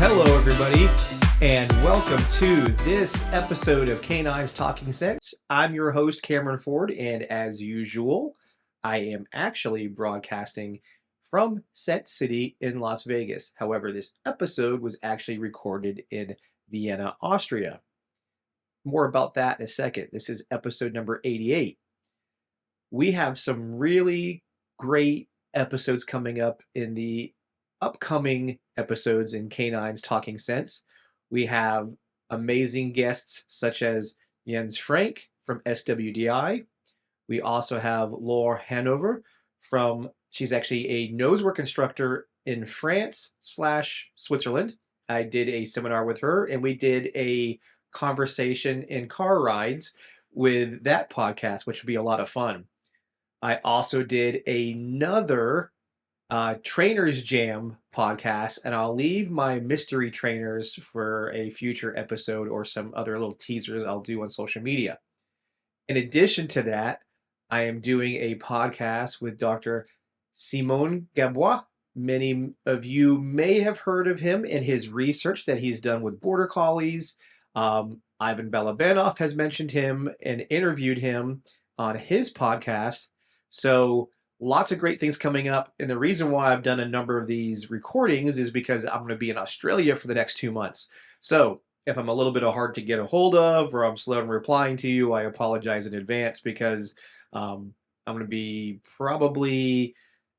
Hello, everybody, and welcome to this episode of K9s Talking Sense. I'm your host, Cameron Ford, and as usual, I am actually broadcasting from Scent City in Las Vegas. However, this episode was actually recorded in Vienna, Austria. More about that in a second. This is episode number 88. We have some really great episodes coming up in the upcoming episodes in K9s Talking Sense. We have amazing guests such as Jens Frank from SWDI. We also have Laura Hanover she's actually a nosework instructor in France/Switzerland. I did a seminar with her and we did a conversation in car rides with that podcast, which would be a lot of fun. I also did another Trainers Jam podcast, and I'll leave my mystery trainers for a future episode or some other little teasers I'll do on social media. In addition to that, I am doing a podcast with Dr. Simon Gabois. Many of you may have heard of him and his research that he's done with border collies. Ivan Balabanov has mentioned him and interviewed him on his podcast. So lots of great things coming up. And the reason why I've done a number of these recordings is because I'm going to be in Australia for the next 2 months. So if I'm a little bit hard to get a hold of or I'm slow in replying to you, I apologize in advance because I'm going to be probably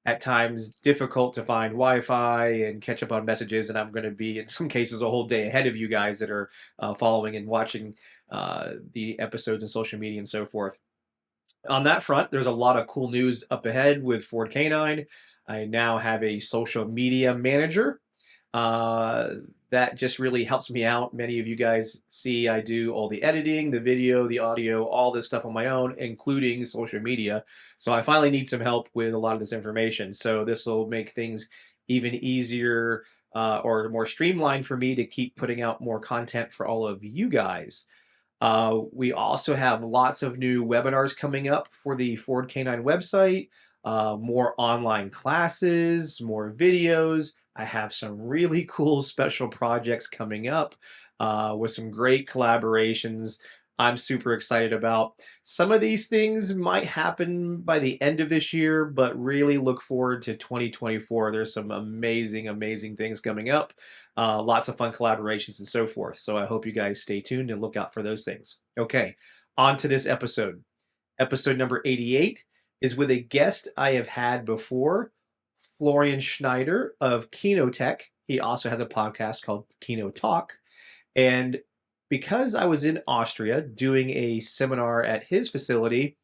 at times difficult to find Wi-Fi and catch up on messages. And I'm going to be, in some cases, a whole day ahead of you guys that are following and watching the episodes on social media and so forth. On that front, there's a lot of cool news up ahead with Ford K9. I now have a social media manager. That just really helps me out. Many of you guys see I do all the editing, the video, the audio, all this stuff on my own, including social media. So I finally need some help with a lot of this information. So this will make things even easier or more streamlined for me to keep putting out more content for all of you guys. We also have lots of new webinars coming up for the Ford K9 website, more online classes, more videos. I have some really cool special projects coming up with some great collaborations I'm super excited about. Some of these things might happen by the end of this year, but really look forward to 2024. There's some amazing, amazing things coming up. Lots of fun collaborations and so forth. So I hope you guys stay tuned and look out for those things. Okay, on to this episode. Episode number 88 is with a guest I have had before, Florian Schneider of Kynotec. He also has a podcast called Kynotec. And because I was in Austria doing a seminar at his facility,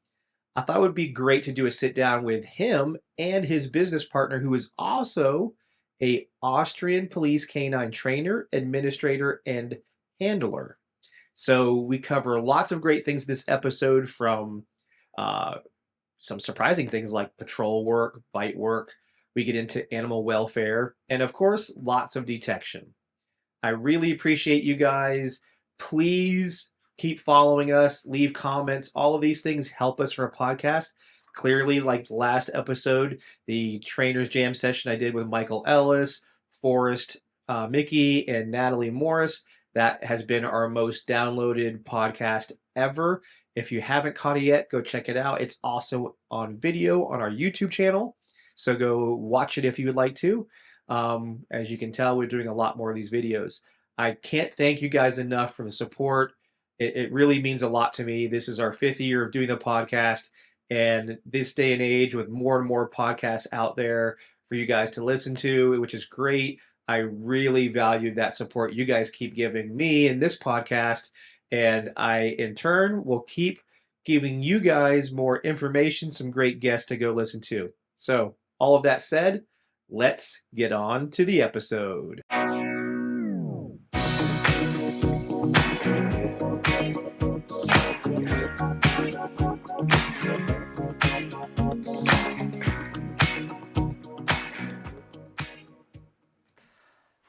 I thought it would be great to do a sit down with him and his business partner, who is also a Austrian Police K9 trainer, administrator, and handler. So we cover lots of great things this episode, from some surprising things like patrol work, bite work. We get into animal welfare, and of course, lots of detection. I really appreciate you guys. Please keep following us, leave comments. All of these things help us for a podcast. Clearly, like the last episode, the Trainers Jam session I did with Michael Ellis, Forrest Mickey, and Natalie Morris, that has been our most downloaded podcast ever. If you haven't caught it yet, go check it out. It's also on video on our YouTube channel, so go watch it if you would like to. As you can tell, we're doing a lot more of these videos. I can't thank you guys enough for the support. It really means a lot to me. This is our 5th year of doing the podcast, and this day and age with more and more podcasts out there for you guys to listen to, which is great. I really value that support you guys keep giving me in this podcast, and I, in turn, will keep giving you guys more information, some great guests to go listen to. So, all of that said, let's get on to the episode.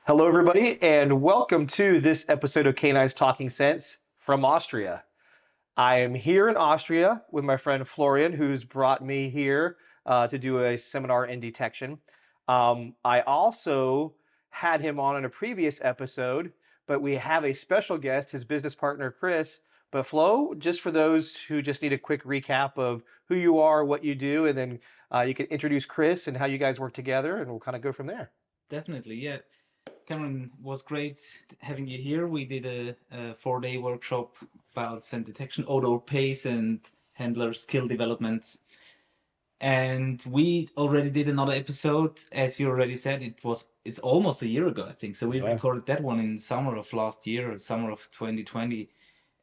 Hello, everybody, and welcome to this episode of K9s Talking Sense from Austria. I am here in Austria with my friend Florian, who's brought me here to do a seminar in detection. I also had him on in a previous episode, but we have a special guest, his business partner, Chris. But Flo, just for those who just need a quick recap of who you are, what you do, and then you can introduce Chris and how you guys work together, and we'll kind of go from there. Definitely, yeah. Cameron, was great having you here. We did a 4-day workshop about scent detection, odor pace, and handler skill developments. And we already did another episode, as you already said. It's almost a year ago, I think. So we recorded that one in summer of last year, or summer of 2020,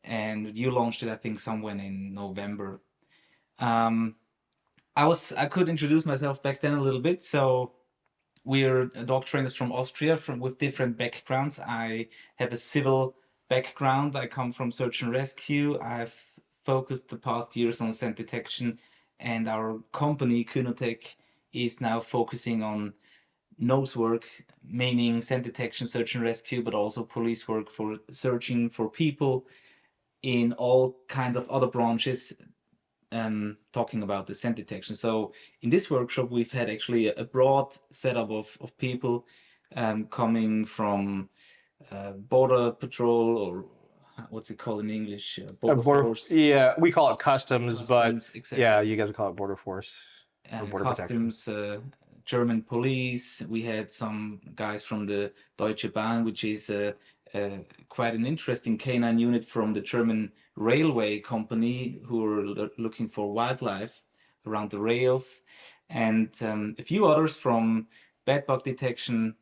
and you launched it, I think, somewhere in November. I could introduce myself back then a little bit. So we're dog trainers from Austria, with different backgrounds. I have a civil background. I come from search and rescue. I've focused the past years on scent detection, and our company Kynotec is now focusing on nose work, meaning scent detection, search and rescue, but also police work for searching for people in all kinds of other branches, talking about the scent detection. So in this workshop, we've had actually a broad setup of people coming from border patrol, or what's it called in English? Border force. Yeah, we call it customs, but exactly. yeah, you guys would call it border force. Border customs, German police. We had some guys from the Deutsche Bahn, which is quite an interesting canine unit from the German railway company, who are looking for wildlife around the rails, and a few others from bed bug detection,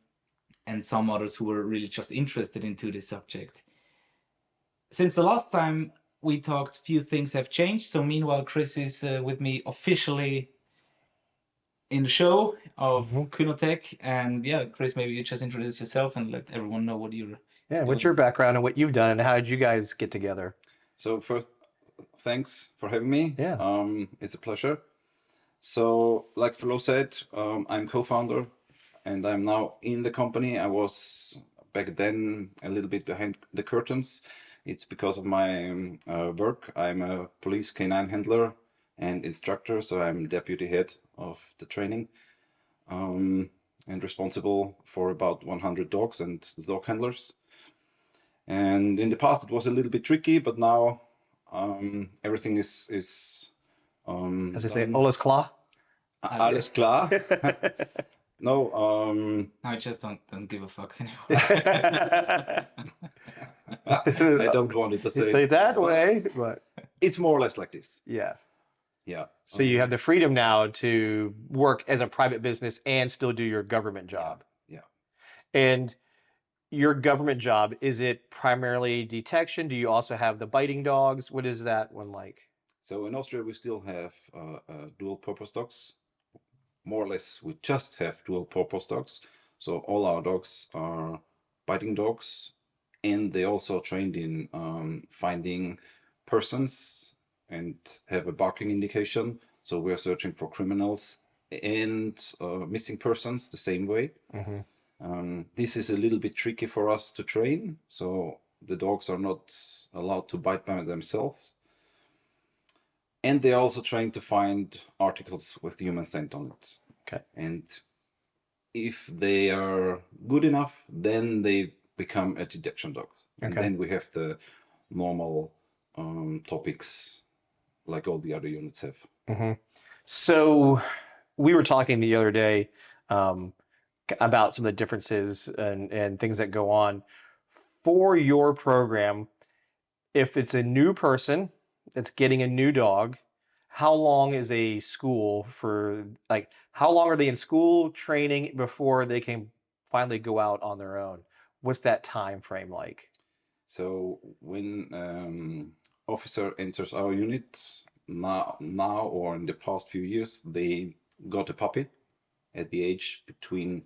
and some others who were really just interested into this subject. Since the last time we talked, few things have changed. So meanwhile, Chris is with me officially in the show of Kynotec. And yeah, Chris, maybe you just introduce yourself and let everyone know what you're doing. What's your background and what you've done, and how did you guys get together? So first, thanks for having me. Yeah. It's a pleasure. So like Flo said, I'm co-founder, and I'm now in the company. I was back then a little bit behind the curtains. It's because of my work. I'm a police canine handler and instructor, so I'm deputy head of the training, and responsible for about 100 dogs and dog handlers. And in the past it was a little bit tricky, but now everything is as I say, alles klar. Alles klar. No, I just don't give a fuck anymore. I don't want it to say that way, but it's more or less like this. Yeah. Yeah. So you have the freedom now to work as a private business and still do your government job. Yeah. And your government job, is it primarily detection? Do you also have the biting dogs? What is that one like? So in Austria, we still have dual purpose dogs. More or less, we just have dual purpose dogs. So all our dogs are biting dogs, and they also trained in finding persons and have a barking indication. So we're searching for criminals and missing persons the same way. This is a little bit tricky for us to train. So the dogs are not allowed to bite by themselves. And they're also trained to find articles with human scent on it. Okay. And if they are good enough, then they become a detection dog. And then we have the normal topics like all the other units have. So we were talking the other day about some of the differences and things that go on for your program. If it's a new person that's getting a new dog, how long is a school for, like, how long are they in school training before they can finally go out on their own? What's that time frame like? So when officer enters our unit now or in the past few years, they got a puppy at the age between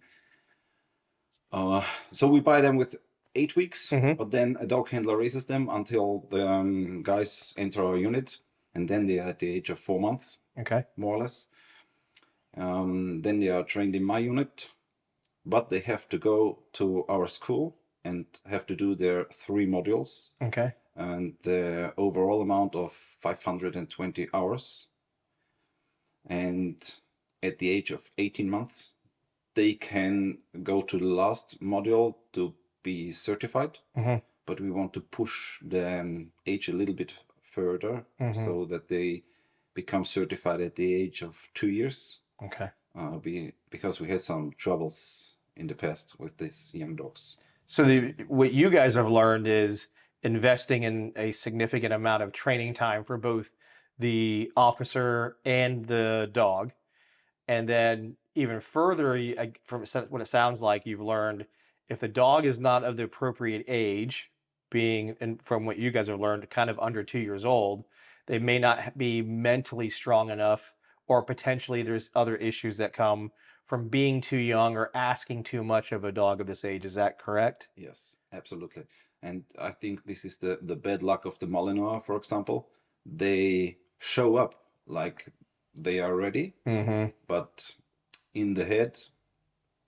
so we buy them with 8 weeks, but then a dog handler raises them until the guys enter our unit, and then they are at the age of 4 months, more or less. Then they are trained in my unit, but they have to go to our school and have to do their 3 modules. And the overall amount of 520 hours. And at the age of 18 months, they can go to the last module to be certified, but we want to push the age a little bit further so that they become certified at the age of 2 years. Okay. Because we had some troubles in the past with these young dogs. So what you guys have learned is investing in a significant amount of training time for both the officer and the dog. And then even further, from what it sounds like, you've learned if the dog is not of the appropriate age, being, and from what you guys have learned, kind of under 2 years old, they may not be mentally strong enough, or potentially there's other issues that come from being too young or asking too much of a dog of this age. Is that correct? Yes, absolutely. And I think this is the bad luck of the Malinois, for example. They show up like they are ready, but in the head,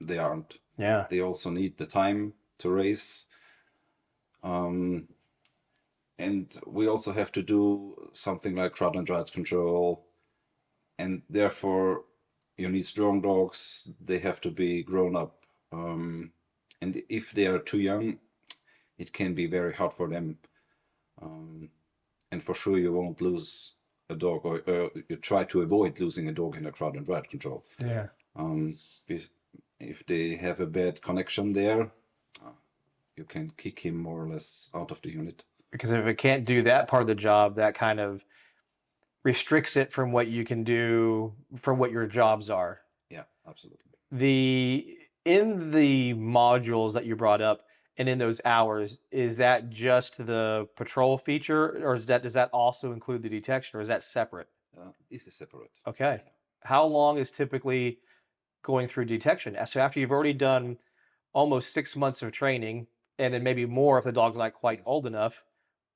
they aren't. Yeah. They also need the time to race. And we also have to do something like crowd and ride control. And therefore, you need strong dogs. They have to be grown up. And if they are too young, it can be very hard for them. And for sure, you won't lose a dog, or you try to avoid losing a dog in a crowd and ride control. Yeah. If they have a bad connection there, you can kick him more or less out of the unit. Because if it can't do that part of the job, that kind of restricts it from what you can do, from what your jobs are. Yeah, absolutely. In the modules that you brought up and in those hours, is that just the patrol feature, or does that also include the detection, or is that separate? This is separate. Okay. How long is typically going through detection? So after you've already done almost 6 months of training, and then maybe more if the dog's not quite old enough,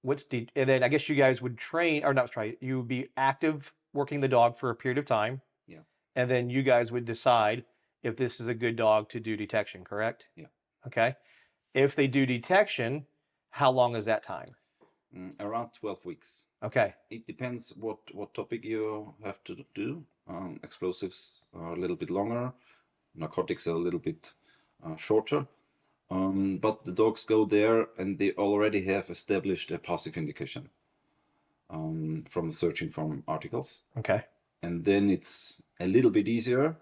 and then I guess you guys would train, or not try, you would be active working the dog for a period of time. Yeah. And then you guys would decide if this is a good dog to do detection, correct? Yeah. Okay. If they do detection, how long is that time? Around 12 weeks. Okay. It depends what topic you have to do. Explosives are a little bit longer. Narcotics are a little bit shorter. But the dogs go there and they already have established a passive indication from searching from articles. Okay. And then it's a little bit easier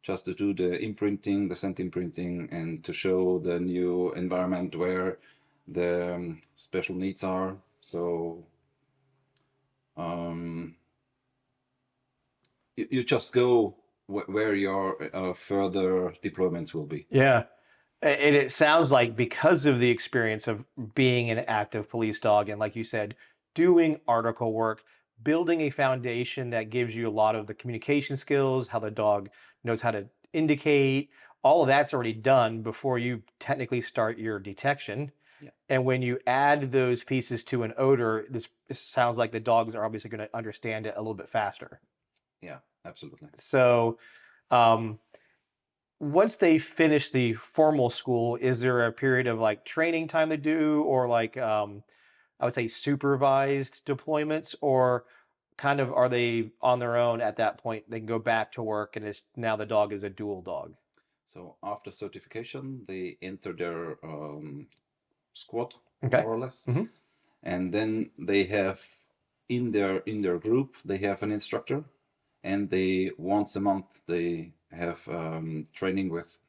just to do the imprinting, the scent imprinting, and to show the new environment where the special needs are. So you just go where your further deployments will be. Yeah. And it sounds like because of the experience of being an active police dog and, like you said, doing article work, building a foundation that gives you a lot of the communication skills, how the dog knows how to indicate, all of that's already done before you technically start your detection. Yeah. And when you add those pieces to an odor, this sounds like the dogs are obviously going to understand it a little bit faster. Yeah, absolutely. So, once they finish the formal school, is there a period of like training time to do, or like I would say supervised deployments, or kind of are they on their own at that point? They can go back to work and now the dog is a dual dog. So after certification, they enter their squad, Okay. more or less, and then they have in their group they have an instructor, and they once a month they have training with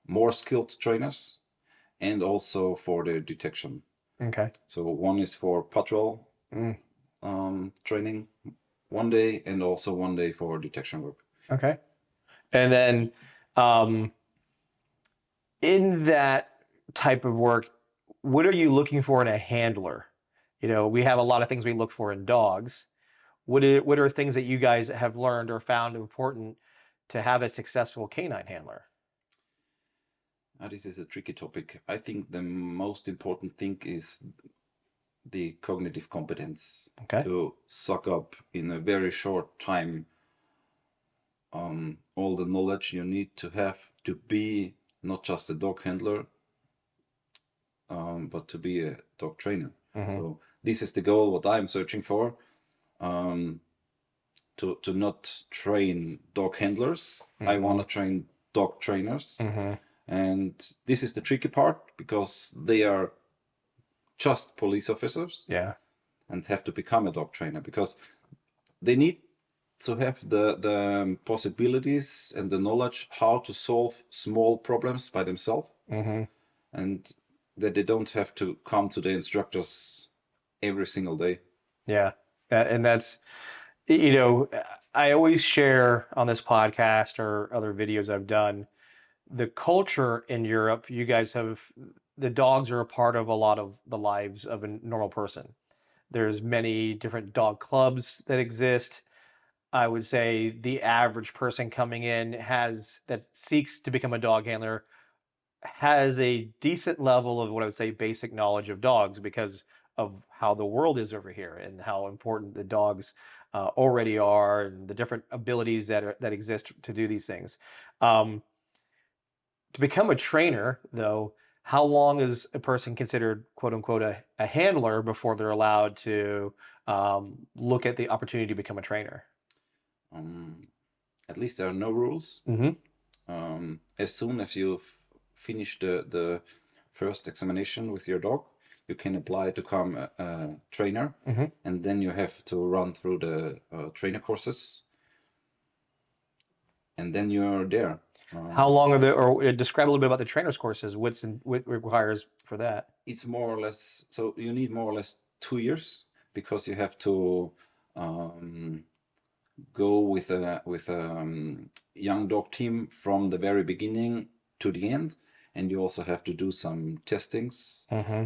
more skilled trainers, and also for the detection. Okay. So one is for patrol training one day, and also one day for detection work. Okay. And then in that type of work, what are you looking for in a handler? You know, we have a lot of things we look for in dogs. What are things that you guys have learned or found important to have a successful canine handler? This is a tricky topic. I think the most important thing is the cognitive competence. Okay. To suck up in a very short time all the knowledge you need to have to be not just a dog handler, but to be a dog trainer. So this is the goal, what I'm searching for, to not train dog handlers. I want to train dog trainers. Mm-hmm. And this is the tricky part, because they are just police officers Yeah. and have to become a dog trainer, because they need to have the possibilities and the knowledge how to solve small problems by themselves, Mm-hmm. and that they don't have to come to the instructors every single day. Yeah. And that's, you know, I always share on this podcast or other videos I've done, the culture in Europe. You guys have, the dogs are a part of a lot of the lives of a normal person. There's many different dog clubs that exist. I would say the average person coming in that seeks to become a dog handler has a decent level of what I would say basic knowledge of dogs, because of how the world is over here and how important the dogs already are, and the different abilities that exist to do these things. Um, to become a trainer, though, how long is a person considered "quote unquote" a handler before they're allowed to look at the opportunity to become a trainer? At least there are no rules. Mm-hmm. As soon as you've finished the first examination with your dog, you can apply to become a trainer, Mm-hmm. and then you have to run through the trainer courses, and then you're there. How long are or describe a little bit about the trainer's courses? What requires for that? It's more or less, so you need more or less 2 years, because you have to go with a young dog team from the very beginning to the end, and you also have to do some testings. Mm-hmm.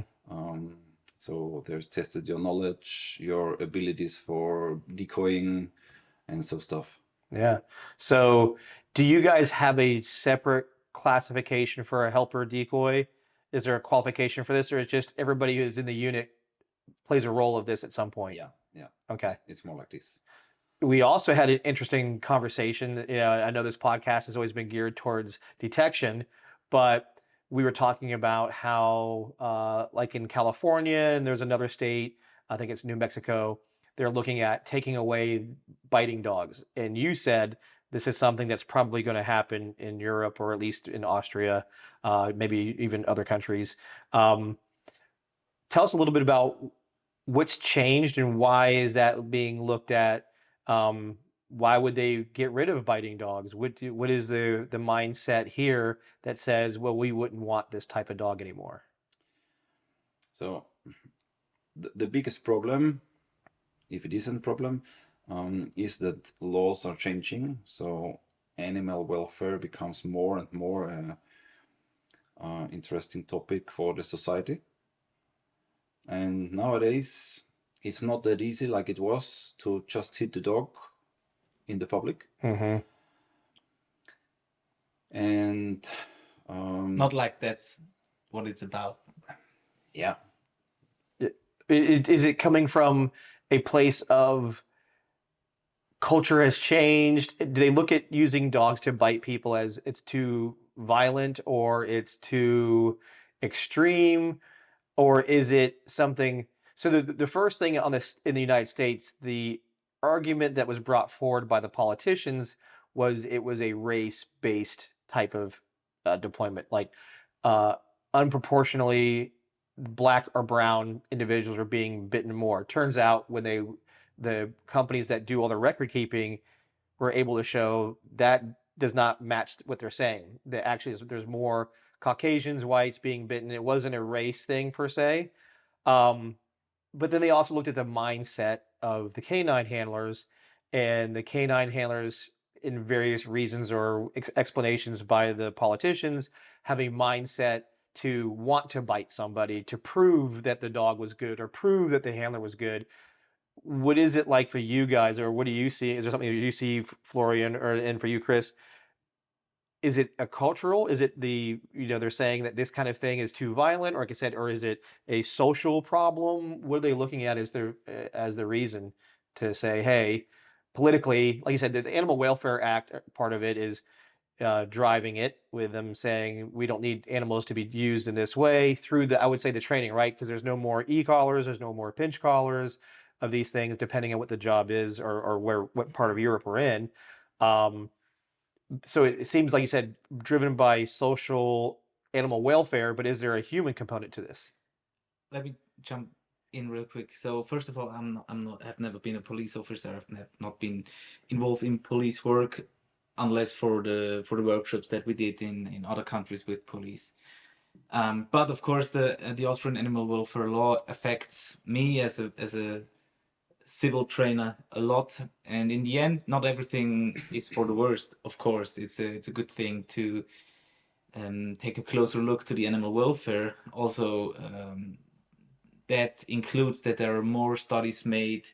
So there's tested your knowledge, your abilities for decoying, and so stuff. Yeah. So, do you guys have a separate classification for a helper decoy? Is there a qualification for this, or is just everybody who's in the unit plays a role of this at some point? Yeah. Okay. It's more like this. We also had an interesting conversation. You know, I know this podcast has always been geared towards detection, but we were talking about how, like in California, and there's another state, I think it's New Mexico, they're looking at taking away biting dogs. And you said this is something that's probably going to happen in Europe, or at least in Austria, maybe even other countries. Um, Tell us a little bit about what's changed and why is that being looked at. Why would they get rid of biting dogs? What is the mindset here that says, well, we wouldn't want this type of dog anymore? So the biggest problem, if it isn't a problem, is that laws are changing. So animal welfare becomes more and more interesting topic for the society. And nowadays, it's not that easy like it was to just hit the dog in the public. Mm-hmm. And Not like that's what it's about. yeah. Is it coming from a place of culture has changed? Do they look at using dogs to bite people as it's too violent or it's too extreme? Or is it something? So the first thing on this in the United States, the argument that was brought forward by the politicians was it was a race-based type of deployment, like uh, unproportionally black or brown individuals are being bitten more. Turns out when the companies that do all the record keeping were able to show that does not match what they're saying. That actually there's more Caucasians, whites being bitten. It wasn't a race thing per se. But then they also looked at the mindset of the canine handlers, and the canine handlers, in various reasons or explanations by the politicians, have a mindset to want to bite somebody to prove that the dog was good or prove that the handler was good. What is it like for you guys, or what do you see? Is there something that you see, Florian, and for you, Chris? Is it a cultural? Is it they're saying that this kind of thing is too violent, or like I said, or is it a social problem? What are they looking at as the reason to say, hey, politically, like you said, the Animal Welfare Act, part of it is driving it with them saying we don't need animals to be used in this way through I would say the training, right? Because there's no more e-collars, there's no more pinch collars of these things, depending on what the job is or what part of Europe we're in. Um, So it seems like you said driven by social animal welfare, but is there a human component to this? Let me jump in real quick. So first of all, I've never been a police officer. Not been involved in police work, unless for the workshops that we did in other countries with police. But of course, the Austrian animal welfare law affects me as a civil trainer a lot, and in the end, not everything is for the worst. Of course, it's a good thing to take a closer look to the animal welfare. Also, that includes that there are more studies made.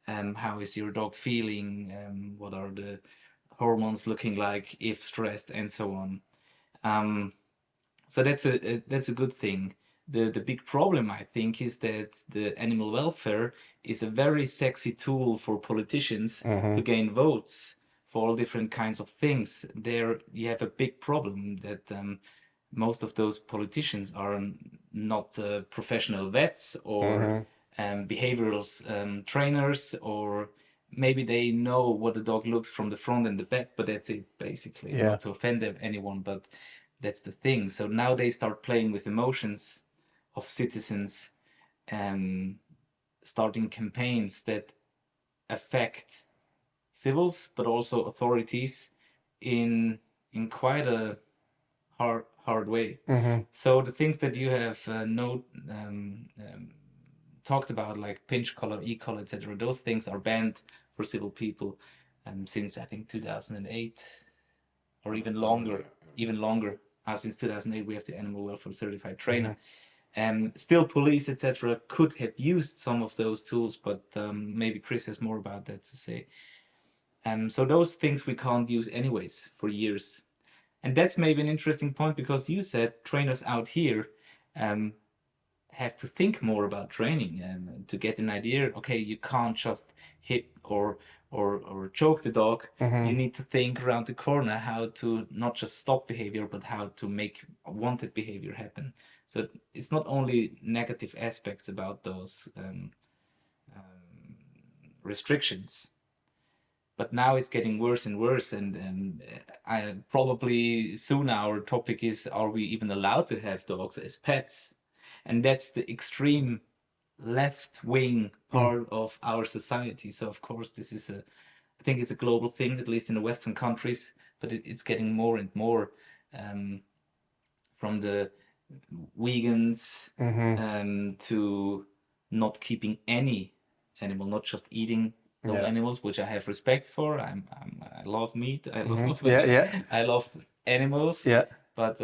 How is your dog feeling? What are the hormones looking like if stressed, and so on. Um, so that's a good thing. The big problem, I think, is that the animal welfare is a very sexy tool for politicians to gain votes for all different kinds of things. There you have a big problem that most of those politicians are not professional vets or behavioral trainers, or maybe they know what the dog looks from the front and the back, but that's it basically. Yeah. Not to offend anyone, but that's the thing. So now they start playing with emotions of citizens and starting campaigns that affect civils but also authorities in quite a hard way. So the things that you have talked about, like pinch collar, e-collar, etc., those things are banned for civil people since I think 2008 or even longer. Since 2008, we have the animal welfare certified trainer. Still, police, etc., could have used some of those tools, but maybe Chris has more about that to say. So those things we can't use anyways for years. And that's maybe an interesting point, because you said trainers out here have to think more about training and to get an idea. Okay, you can't just hit or choke the dog. You need to think around the corner how to not just stop behavior, but how to make wanted behavior happen. So it's not only negative aspects about those restrictions, but now it's getting worse and worse. And I probably soon our topic is, are we even allowed to have dogs as pets? And that's the extreme left wing part of our society. So of course this is I think it's a global thing, at least in the Western countries, but it's getting more and more from the vegans to not keeping any animal, not just eating those animals, which I have respect for. I love meat. I love I love animals. But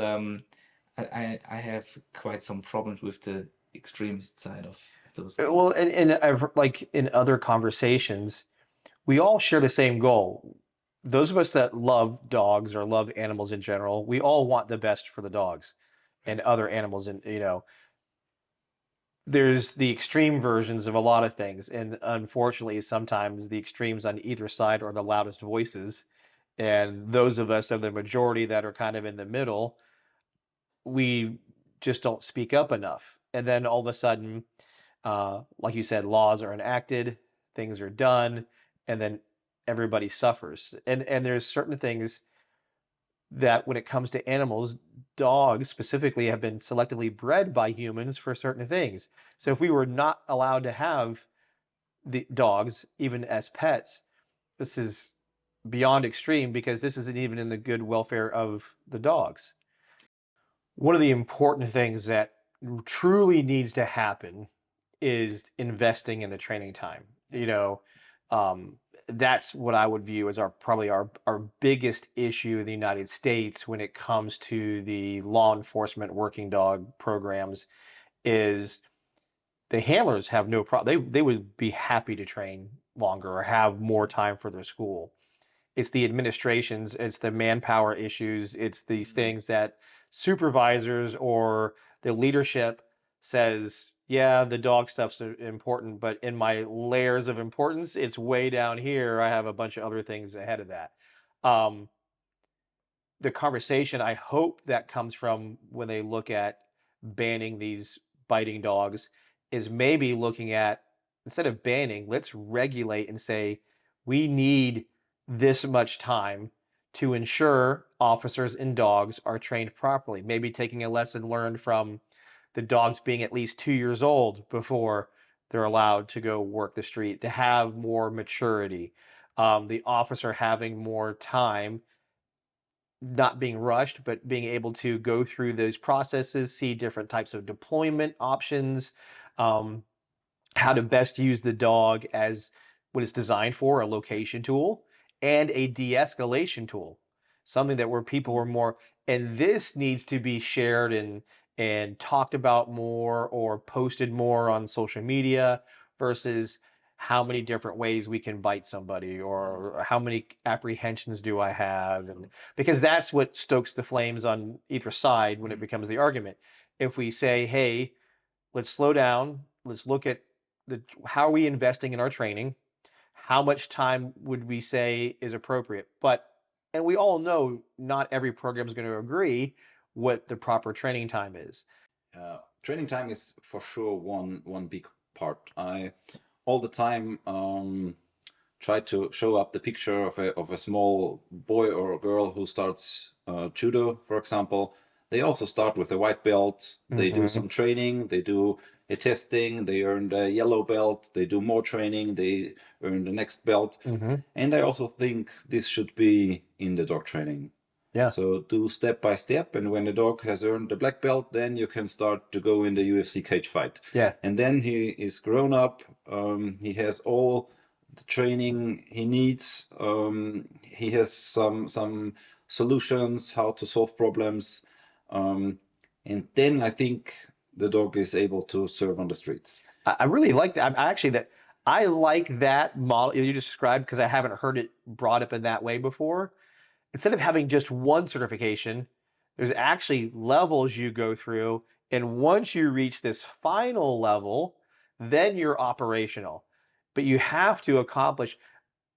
I have quite some problems with the extremist side of those things. Well, and I've like in other conversations, we all share the same goal. Those of us that love dogs or love animals in general, we all want the best for the dogs and other animals. And, there's the extreme versions of a lot of things. And unfortunately, sometimes the extremes on either side are the loudest voices. And those of us of the majority that are kind of in the middle, we just don't speak up enough. And then all of a sudden, like you said, laws are enacted, things are done, and then everybody suffers. And there's certain things that when it comes to animals, dogs specifically have been selectively bred by humans for certain things. So if we were not allowed to have the dogs even as pets, this is beyond extreme, because this isn't even in the good welfare of the dogs. One of the important things that truly needs to happen is investing in the training time. That's what I would view as probably our biggest issue in the United States when it comes to the law enforcement working dog programs, is the handlers have no problem. They would be happy to train longer or have more time for their school. It's the administrations, it's the manpower issues, it's these things that supervisors or the leadership says, yeah, the dog stuff's important, but in my layers of importance, it's way down here. I have a bunch of other things ahead of that. The conversation I hope that comes from when they look at banning these biting dogs is maybe looking at, instead of banning, let's regulate and say, we need this much time to ensure officers and dogs are trained properly. Maybe taking a lesson learned from the dogs being at least 2 years old before they're allowed to go work the street, to have more maturity. The officer having more time, not being rushed, but being able to go through those processes, see different types of deployment options, um, how to best use the dog as what it's designed for, a location tool and a de-escalation tool, something that where people were more, and this needs to be shared and talked about more or posted more on social media versus how many different ways we can bite somebody or how many apprehensions do I have, and because that's what stokes the flames on either side when it becomes the argument. If we say, hey, let's slow down, let's look at how are we investing in our training, how much time would we say is appropriate, and we all know not every program is going to agree what the proper training time is. Training time is for sure one big part. I all the time try to show up the picture of a small boy or a girl who starts judo, for example. They also start with a white belt. They do some training. They do a testing. They earn the yellow belt. They do more training. They earn the next belt. And I also think this should be in the dog training. Yeah. So do step by step, and when the dog has earned the black belt, then you can start to go in the UFC cage fight. Yeah. And then he is grown up. He has all the training he needs. He has some solutions how to solve problems. And then I think the dog is able to serve on the streets. I really like that. I like that model you described because I haven't heard it brought up in that way before. Instead of having just one certification, there's actually levels you go through. And once you reach this final level, then you're operational. But you have to accomplish,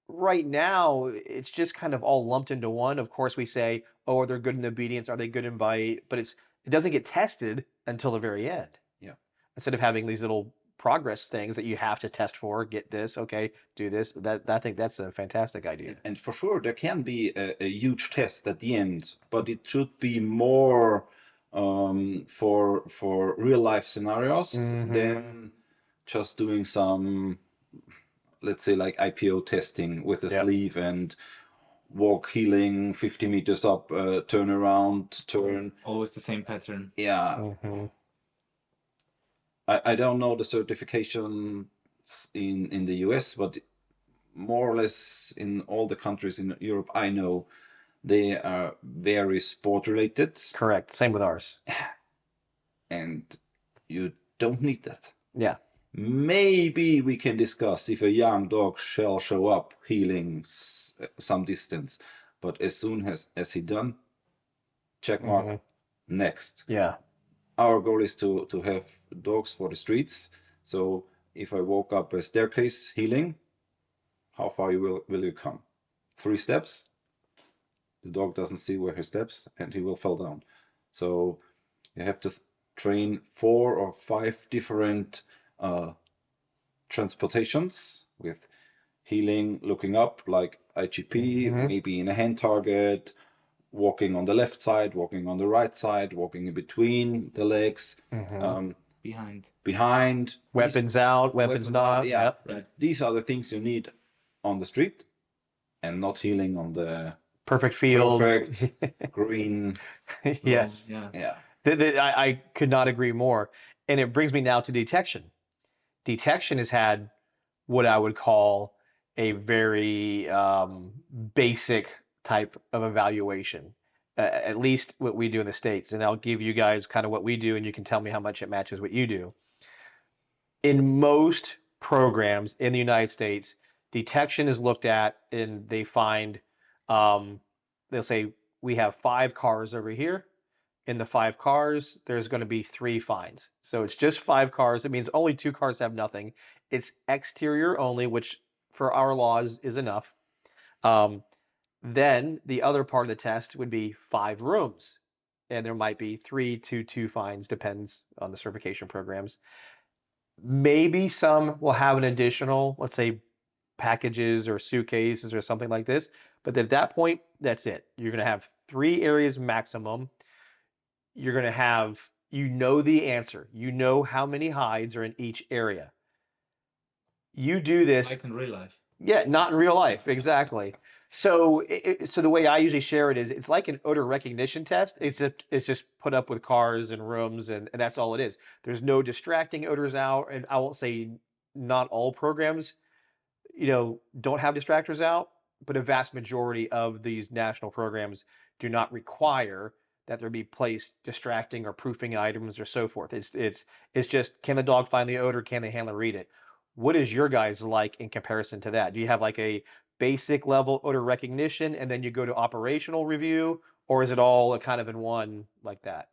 right now, it's just kind of all lumped into one. Of course, we say, oh, are they good in obedience? Are they good in bite? But it doesn't get tested until the very end. Yeah. Instead of having these little progress things that you have to test for, get this, okay, do this. I think that's a fantastic idea. And for sure, there can be a huge test at the end, but it should be more for real life scenarios than just doing some, let's say, like IPO testing with a sleeve and walk healing 50 meters up, turn around, turn. Always the same pattern. Yeah. I don't know the certification in the US, but more or less in all the countries in Europe I know, they are very sport related. Correct. Same with ours. And you don't need that. Yeah. Maybe we can discuss if a young dog shall show up healing some distance, but as soon as he done, check mark, next. Yeah. Our goal is to have dogs for the streets. So if I walk up a staircase healing, how far will you come? 3 steps? The dog doesn't see where he steps and he will fall down. So you have to train 4 or 5 different transportations with healing, looking up like IGP, maybe in a hand target, walking on the left side, walking on the right side, walking in between the legs, behind, weapons out, weapons not. Yeah, yep. Right. These are the things you need on the street, and not healing on the perfect field, perfect green. Yes. Yeah. I could not agree more. And it brings me now to detection. Detection has had what I would call a very basic type of evaluation, at least what we do in the States. And I'll give you guys kind of what we do, and you can tell me how much it matches what you do. In most programs in the United States, detection is looked at and they find, they'll say, we have 5 cars over here. In the 5 cars, there's going to be 3 fines. So it's just 5 cars. It means only 2 cars have nothing. It's exterior only, which for our laws is enough. Then the other part of the test would be 5 rooms. And there might be 3 to 2 fines, depends on the certification programs. Maybe some will have an additional, let's say, packages or suitcases or something like this. But at that point, that's it. You're going to have 3 areas maximum. You're going to have, the answer. You know how many hides are in each area. You do this. Like in real life. Yeah, not in real life, exactly. So, so the way I usually share it is, it's like an odor recognition test. It's just put up with cars and rooms, and that's all it is. There's no distracting odors out, and I won't say not all programs, don't have distractors out, but a vast majority of these national programs do not require that there be placed distracting or proofing items or so forth. It's just, can the dog find the odor? Can the handler read it? What is your guys like in comparison to that? Do you have like a basic level odor recognition and then you go to operational review, or is it all kind of in one like that?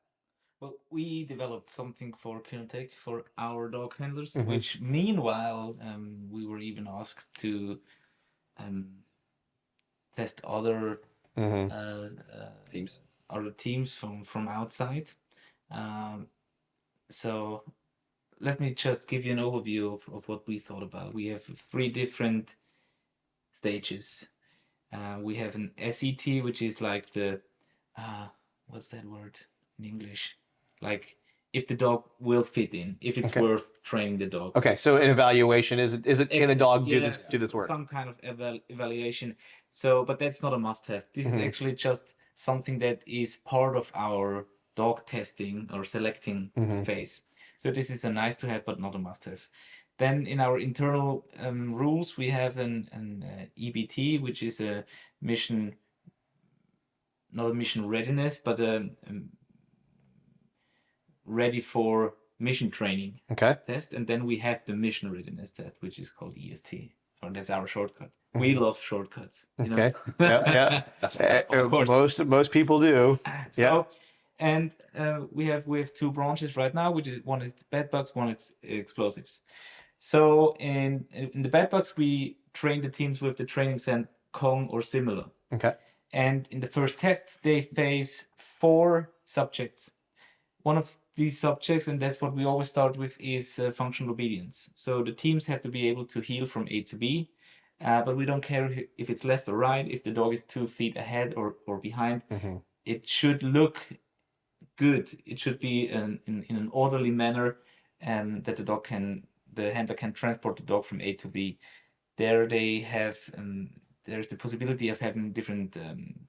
Well, we developed something for Kynotec for our dog handlers, Mhm. which meanwhile we were even asked to test other Teams. other teams from outside. So let me just give you an overview of what we thought about. We have 3 different stages. We have an SET, which is like the what's that word in English? Like if the dog will fit in, if it's Okay. worth training the dog. Okay, so an evaluation is it can the dog do Yes, this work? some kind of evaluation. So, but that's not a must-have. This is actually just something that is part of our dog testing or selecting phase. So this is a nice to have, but not a must-have. Then in our internal rules, we have an EBT, which is a mission, not a mission readiness, but ready for mission training Okay. test. And then we have the mission readiness test, which is called EST. Or that's our shortcut. We love shortcuts. Okay. Yeah. Of course. Most people do. So, Yeah. and we have 2 branches right now, which is one is bed bugs, one is explosives. So in the bed bugs, we train the teams with the training set Kong or similar. Okay. And in the first test, they face 4 subjects. One of these subjects, and that's what we always start with, is functional obedience. So the teams have to be able to heel from A to B, but we don't care if it's left or right, if the dog is 2 feet ahead or behind. It should look good. It should be in an orderly manner, and that the handler can transport the dog from A to B. There they have there's the possibility of having different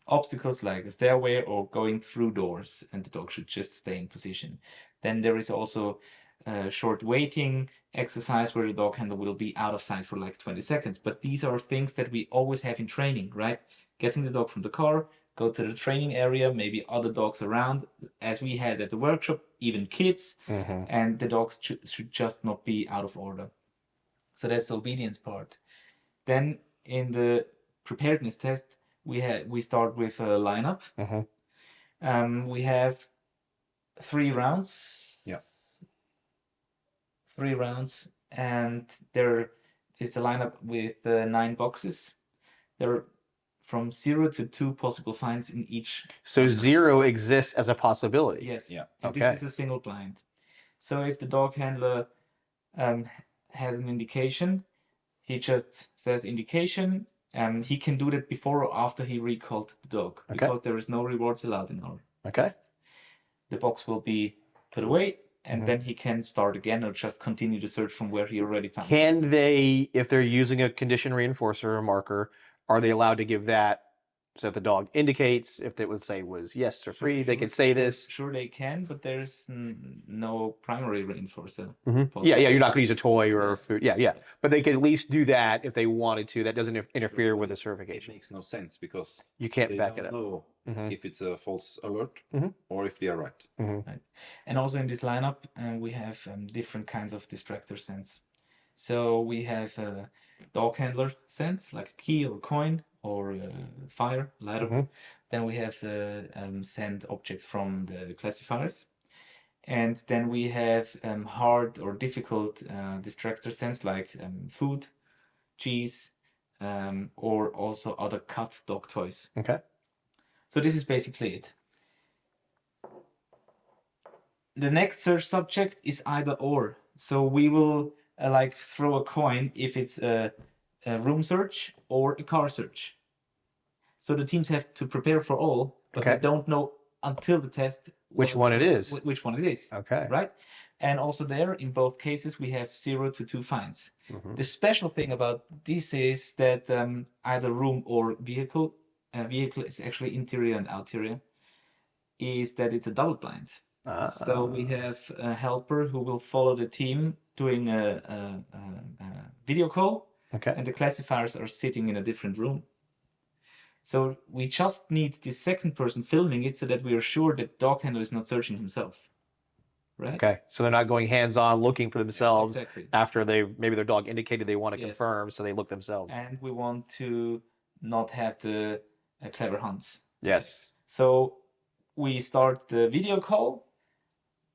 obstacles like a stairway or going through doors, and the dog should just stay in position. Then there is also a short waiting exercise where the dog handler will be out of sight for like 20 seconds. But these are things that we always have in training, right? Getting the dog from the car, go to the training area, maybe other dogs around, as we had at the workshop, even kids, and the dogs should just not be out of order. So that's the obedience part. Then in the preparedness test, we start with a lineup. We have 3 rounds. Yeah. 3 rounds, and there is a lineup with 9 boxes. There are from 0 to 2 possible finds in each. So 0 exists as a possibility. Yes. Yeah. And Okay. this is a single blind. So if the dog handler has an indication, he just says indication. He can do that before or after he recalled the dog, because there is no rewards allowed in our test. The box will be put away, and then he can start again or just continue the search from where he already found it. Can they, if they're using a condition reinforcer or marker, are they allowed to give that? So if the dog indicates, if it would say was yes or free, they could say this. Sure, they can, but there's no primary reinforcer. Yeah, you're not going to use a toy or food. Yeah. But they could at least do that if they wanted to. That doesn't interfere with the It certification. makes no sense because You can't they back it don't up. know if it's a false alert or if they are right. Right. And also in this lineup, we have different kinds of distractor scents. So we have a dog handler scent, like a key or coin or fire, lighter. Then we have the scent objects from the classifiers. And then we have hard or difficult distractor scents like food, cheese, or also other cut dog toys. Okay. So this is basically it. The next search subject is either or. So we will like throw a coin if it's a room search or a car search. So the teams have to prepare for all, but they don't know until the test which one it is. Which one it is. Okay. Right? And also there, in both cases, we have 0 to 2 fines. The special thing about this is that either room or vehicle is actually interior and outerior, is that it's a double blind. So we have a helper who will follow the team doing a video call, and the classifiers are sitting in a different room. So we just need the second person filming it so that we are sure that dog handler is not searching himself. Right? Okay, so they're not going hands-on looking for themselves exactly. after maybe their dog indicated they want to confirm, so they look themselves. And we want to not have the clever hunts. Yes. So we start the video call,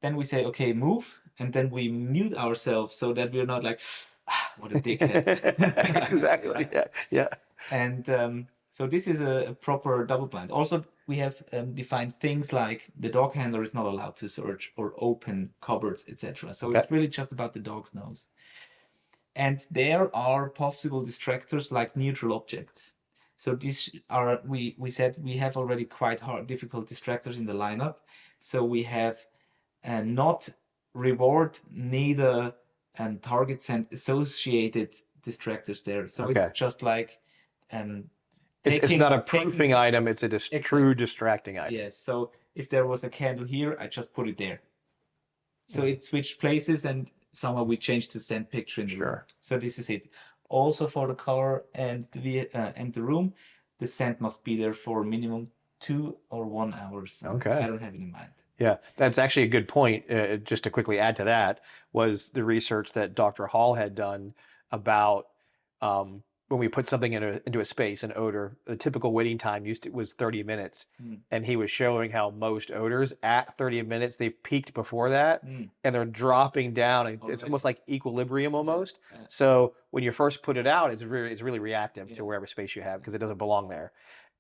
then we say, okay, move, and then we mute ourselves so that we're not like, what a dickhead. Exactly, yeah. And so this is a proper double blind. Also, we have defined things like the dog handler is not allowed to search or open cupboards, etc. So it's really just about the dog's nose. And there are possible distractors like neutral objects. So these are, we said we have already quite difficult distractors in the lineup. So we have not reward, neither targets and associated distractors there. So it's just like it's not a proofing item, it's a true distracting item. Yes, so if there was a candle here, I just put it there. So it switched places and somehow we changed the scent picture in the room. So this is it. Also for the car and the room, the scent must be there for minimum 2 or 1 hours. Okay. I don't have it in mind. Yeah, that's actually a good point. Just to quickly add to that was the research that Dr. Hall had done about when we put something into a space, an odor, the typical waiting time was 30 minutes. And he was showing how most odors at 30 minutes, they've peaked before that and they're dropping down. And it's almost like equilibrium almost. So when you first put it out, it's really reactive to wherever space you have because it doesn't belong there.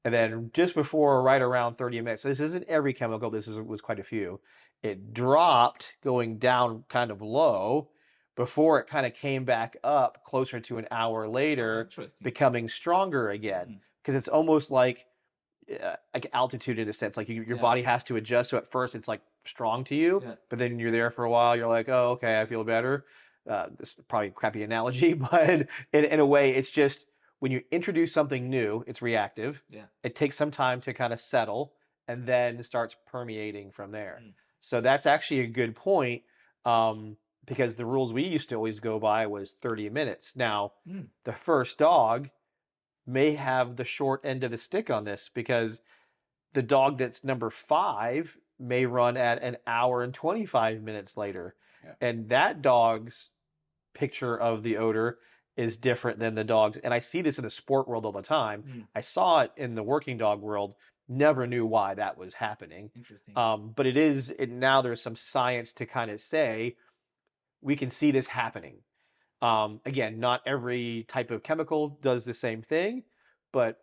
And then just before, right around 30 minutes, so this isn't every chemical, was quite a few, it dropped going down kind of low before it kind of came back up closer to an hour later, becoming stronger again. Because it's almost like altitude in a sense, like your body has to adjust. So at first it's like strong to you, but then you're there for a while, you're like, oh, okay, I feel better. This is probably a crappy analogy, but in a way, it's just, when you introduce something new, it's reactive. It takes some time to kind of settle and then starts permeating from there. So that's actually a good point because the rules we used to always go by was 30 minutes. Now, the first dog may have the short end of the stick on this because the dog that's number 5 may run at an hour and 25 minutes later. And that dog's picture of the odor is different than the dogs. And I see this in the sport world all the time. I saw it in the working dog world, never knew why that was happening. Interesting. But now there's some science to kind of say, we can see this happening. Again, not every type of chemical does the same thing, but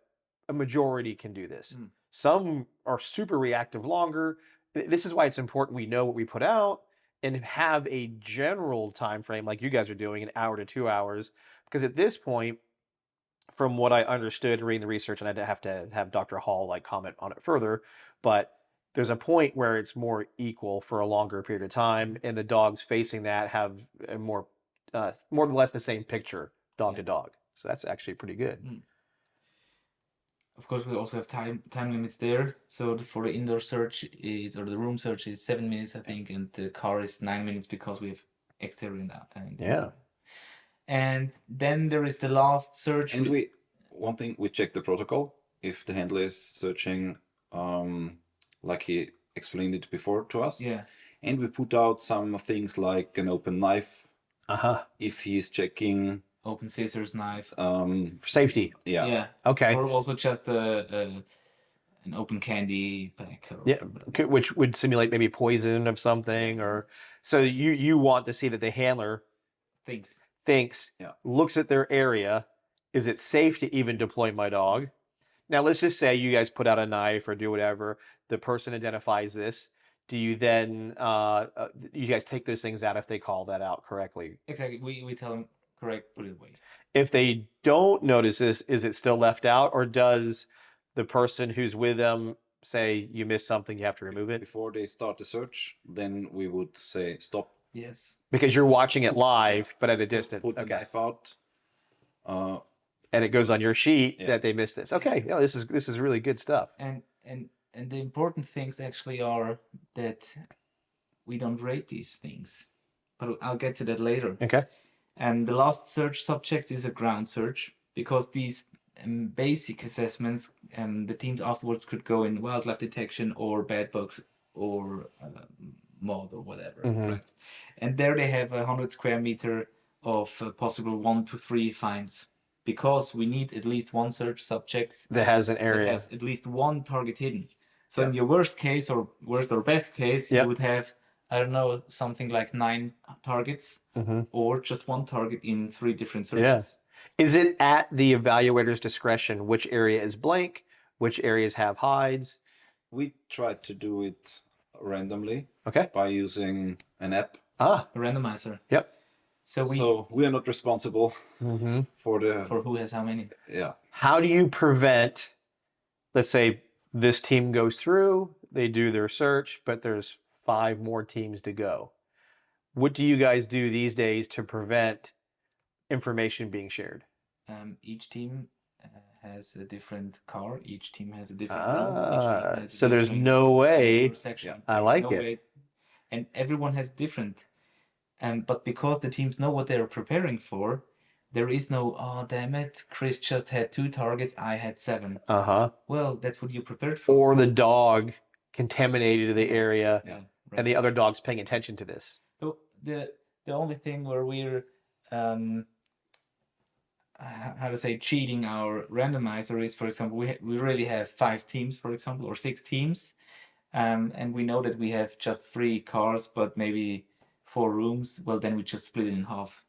a majority can do this. Some are super reactive longer. This is why it's important we know what we put out and have a general time frame like you guys are doing, an hour to 2 hours. Because at this point, from what I understood reading the research, and I'd have to have Dr. Hall comment on it further, but there's a point where it's more equal for a longer period of time, and the dogs facing that have a more or less the same picture, dog to dog. So that's actually pretty good. Of course, we also have time limits there. So for the indoor search or the room search is 7 minutes, I think, and the car is 9 minutes because we have exterior now. And then there is the last search. And one thing, we check the protocol. If the handler is searching, like he explained it before to us. And we put out some things like an open knife. If he is checking. Open scissors, knife. For safety. Okay. Or also just an open candy pack. Which would simulate maybe poison of something, or so you want to see that the handler thinks, looks at their area. Is it safe to even deploy my dog? Now, let's just say you guys put out a knife or do whatever. The person identifies this. Do you then, you guys take those things out if they call that out correctly? Exactly. We tell them, correct, put it away. If they don't notice this, is it still left out, or does the person who's with them say you missed something, you have to remove it? Before they start the search, then we would say stop. Yes. Because you're watching it live, but at a distance. Put the Okay. knife out. And it goes on your sheet Yeah. that they missed this. Okay. Yeah, this is really good stuff. And the important things actually are that we don't rate these things, but I'll get to that later. Okay. And the last search subject is a ground search, because these basic assessments, the teams afterwards could go in wildlife detection or bed bugs or mold or whatever, right? And there they have 100 square meter of possible 1 to 3 finds, because we need at least one search subject That has an that area. has at least one target hidden. So in your worst case or best case, Yep. you would have, I don't know, something like 9 targets or just one target in 3 different searches. Is it at the evaluator's discretion which area is blank, which areas have hides? We tried to do it randomly Okay. by using an app. Ah. A randomizer. Yep. So we are not responsible for the. For who has how many. Yeah. How do you prevent, let's say this team goes through, they do their search, but there's 5 more teams to go. What do you guys do these days to prevent information being shared? Each team has a different car. Each team has a different room. Each team has a So there's different no way. section. I like No it. way. And everyone has different. But because the teams know what they're preparing for, there is no, oh, damn it, Chris just had 2 targets, I had 7. Uh-huh. Well, that's what you prepared for. Or the dog contaminated the area Yeah, right. and the other dog's paying attention to this. So the only thing where we're how to say cheating our randomizer is, for example, we really have 5 teams, for example, or 6 teams, and we know that we have just 3 cars, but maybe 4 rooms. Well, then we just split it in half.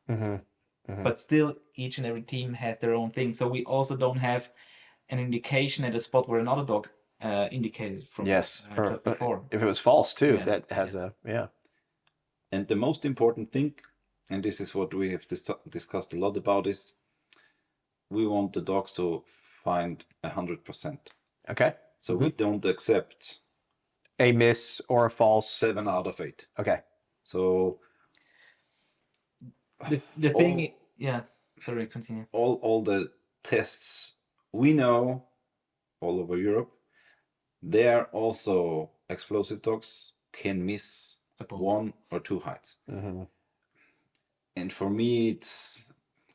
But still, each and every team has their own thing. So we also don't have an indication at a spot where another dog indicated from Yes, just before. if it was false too, Yeah, that has And the most important thing, and this is what we have discussed a lot about, is we want the dogs to find 100%. Okay. So we don't accept A miss or a false. 7 out of 8. Okay. So The thing, yeah. Sorry, continue. all the tests we know all over Europe, they are also explosive dogs can miss 1 or 2 hides. And for me,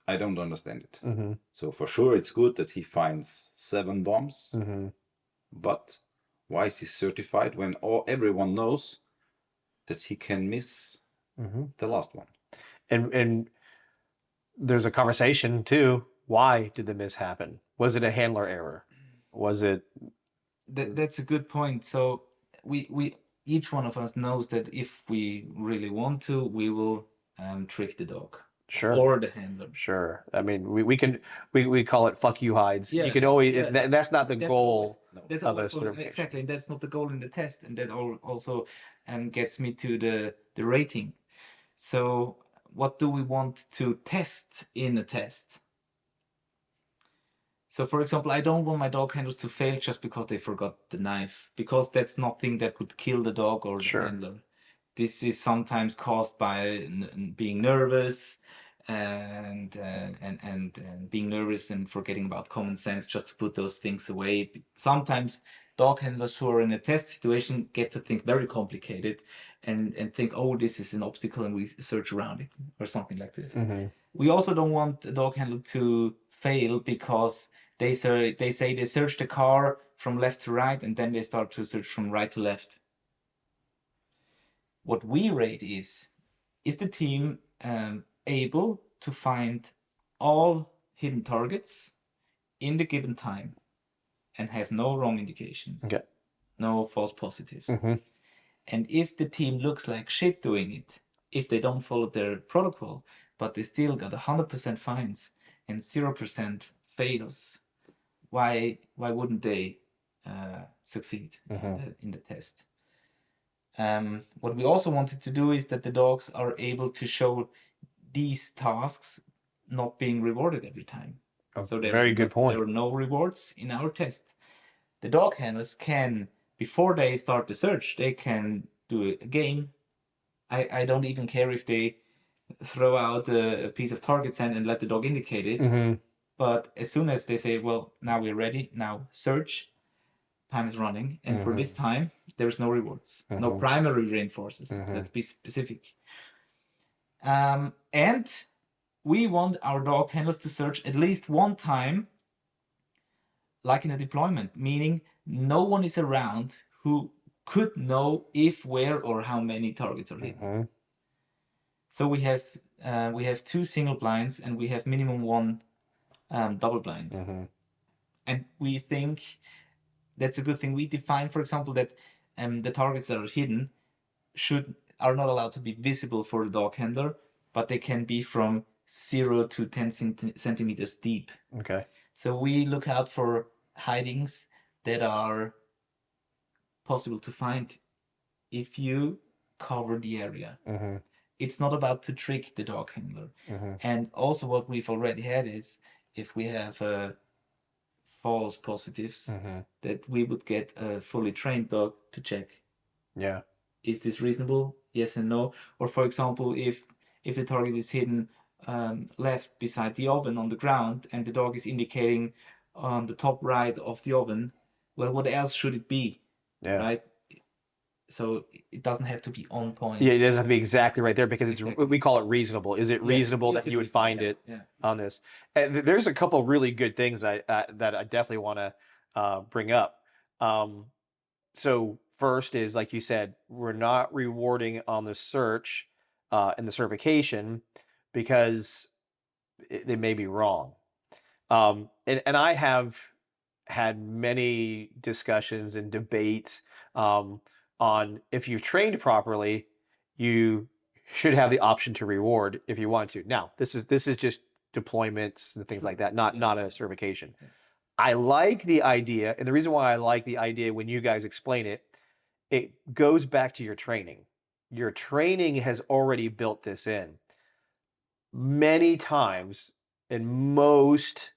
I don't understand it. So for sure, it's good that he finds 7 bombs, but why is he certified when everyone knows that he can miss the last one? And there's a conversation too. Why did the miss happen? Was it a handler error? Was it? That's a good point. So we each one of us knows that if we really want to, we will trick the dog. Sure. Or the handler. Sure. I mean, we call it "fuck you" hides. Yeah. You can always. Yeah. That's not the goal. That's of a always certification. exactly. That's not the goal in the test, and that also gets me to the rating. So, what do we want to test in a test? So, for example, I don't want my dog handlers to fail just because they forgot the knife, because that's nothing that could kill the dog or the handler. This is sometimes caused by being nervous and being nervous and forgetting about common sense just to put those things away. Sometimes dog handlers who are in a test situation get to think very complicated and think, oh, this is an obstacle, and we search around it or something like this. We also don't want the dog handler to fail because they say they search the car from left to right and then they start to search from right to left. What we rate is the team able to find all hidden targets in the given time and have no wrong indications, no false positives. And if the team looks like shit doing it, if they don't follow their protocol, but they still got 100% finds and 0% fails, why wouldn't they succeed in the test? What we also wanted to do is that the dogs are able to show these tasks not being rewarded every time. So very good point. There are no rewards in our test. the dog handlers can, before they start the search, they can do a game. I don't even care if they throw out a piece of target sand and let the dog indicate it. Mm-hmm. But as soon as they say, well, now we're ready, now search, time is running. And for this time, there's no rewards, no primary reinforcers. Let's be specific. And we want our dog handlers to search at least one time, like in a deployment, meaning no one is around who could know if, where, or how many targets are hidden. So we have 2 single blinds and we have minimum 1 double blind. And we think that's a good thing. We define, for example, that the targets that are hidden are not allowed to be visible for the dog handler, but they can be from 0 to 10 centimeters deep. Okay. So we look out for hidings that are possible to find if you cover the area. It's not about to trick the dog handler. And also what we've already had is if we have false positives, that we would get a fully trained dog to check. Yeah. Is this reasonable? Yes and no. Or for example, if the target is hidden left beside the oven on the ground and the dog is indicating on the top right of the oven, well, what else should it be? Yeah. Right? So it doesn't have to be on point. Yeah, it doesn't have to be exactly right there because Exactly. it's we call it reasonable. Is it reasonable that you would find it on this? And there's a couple of really good things that I definitely want to bring up. So first is, like you said, we're not rewarding on the search and the certification because they may be wrong. And I have had many discussions and debates on if you've trained properly, you should have the option to reward if you want to. Now, this is just deployments and things like that, not a certification. I like the idea, and the reason why I like the idea when you guys explain it, it goes back to your training. Your training has already built this in. Many times in most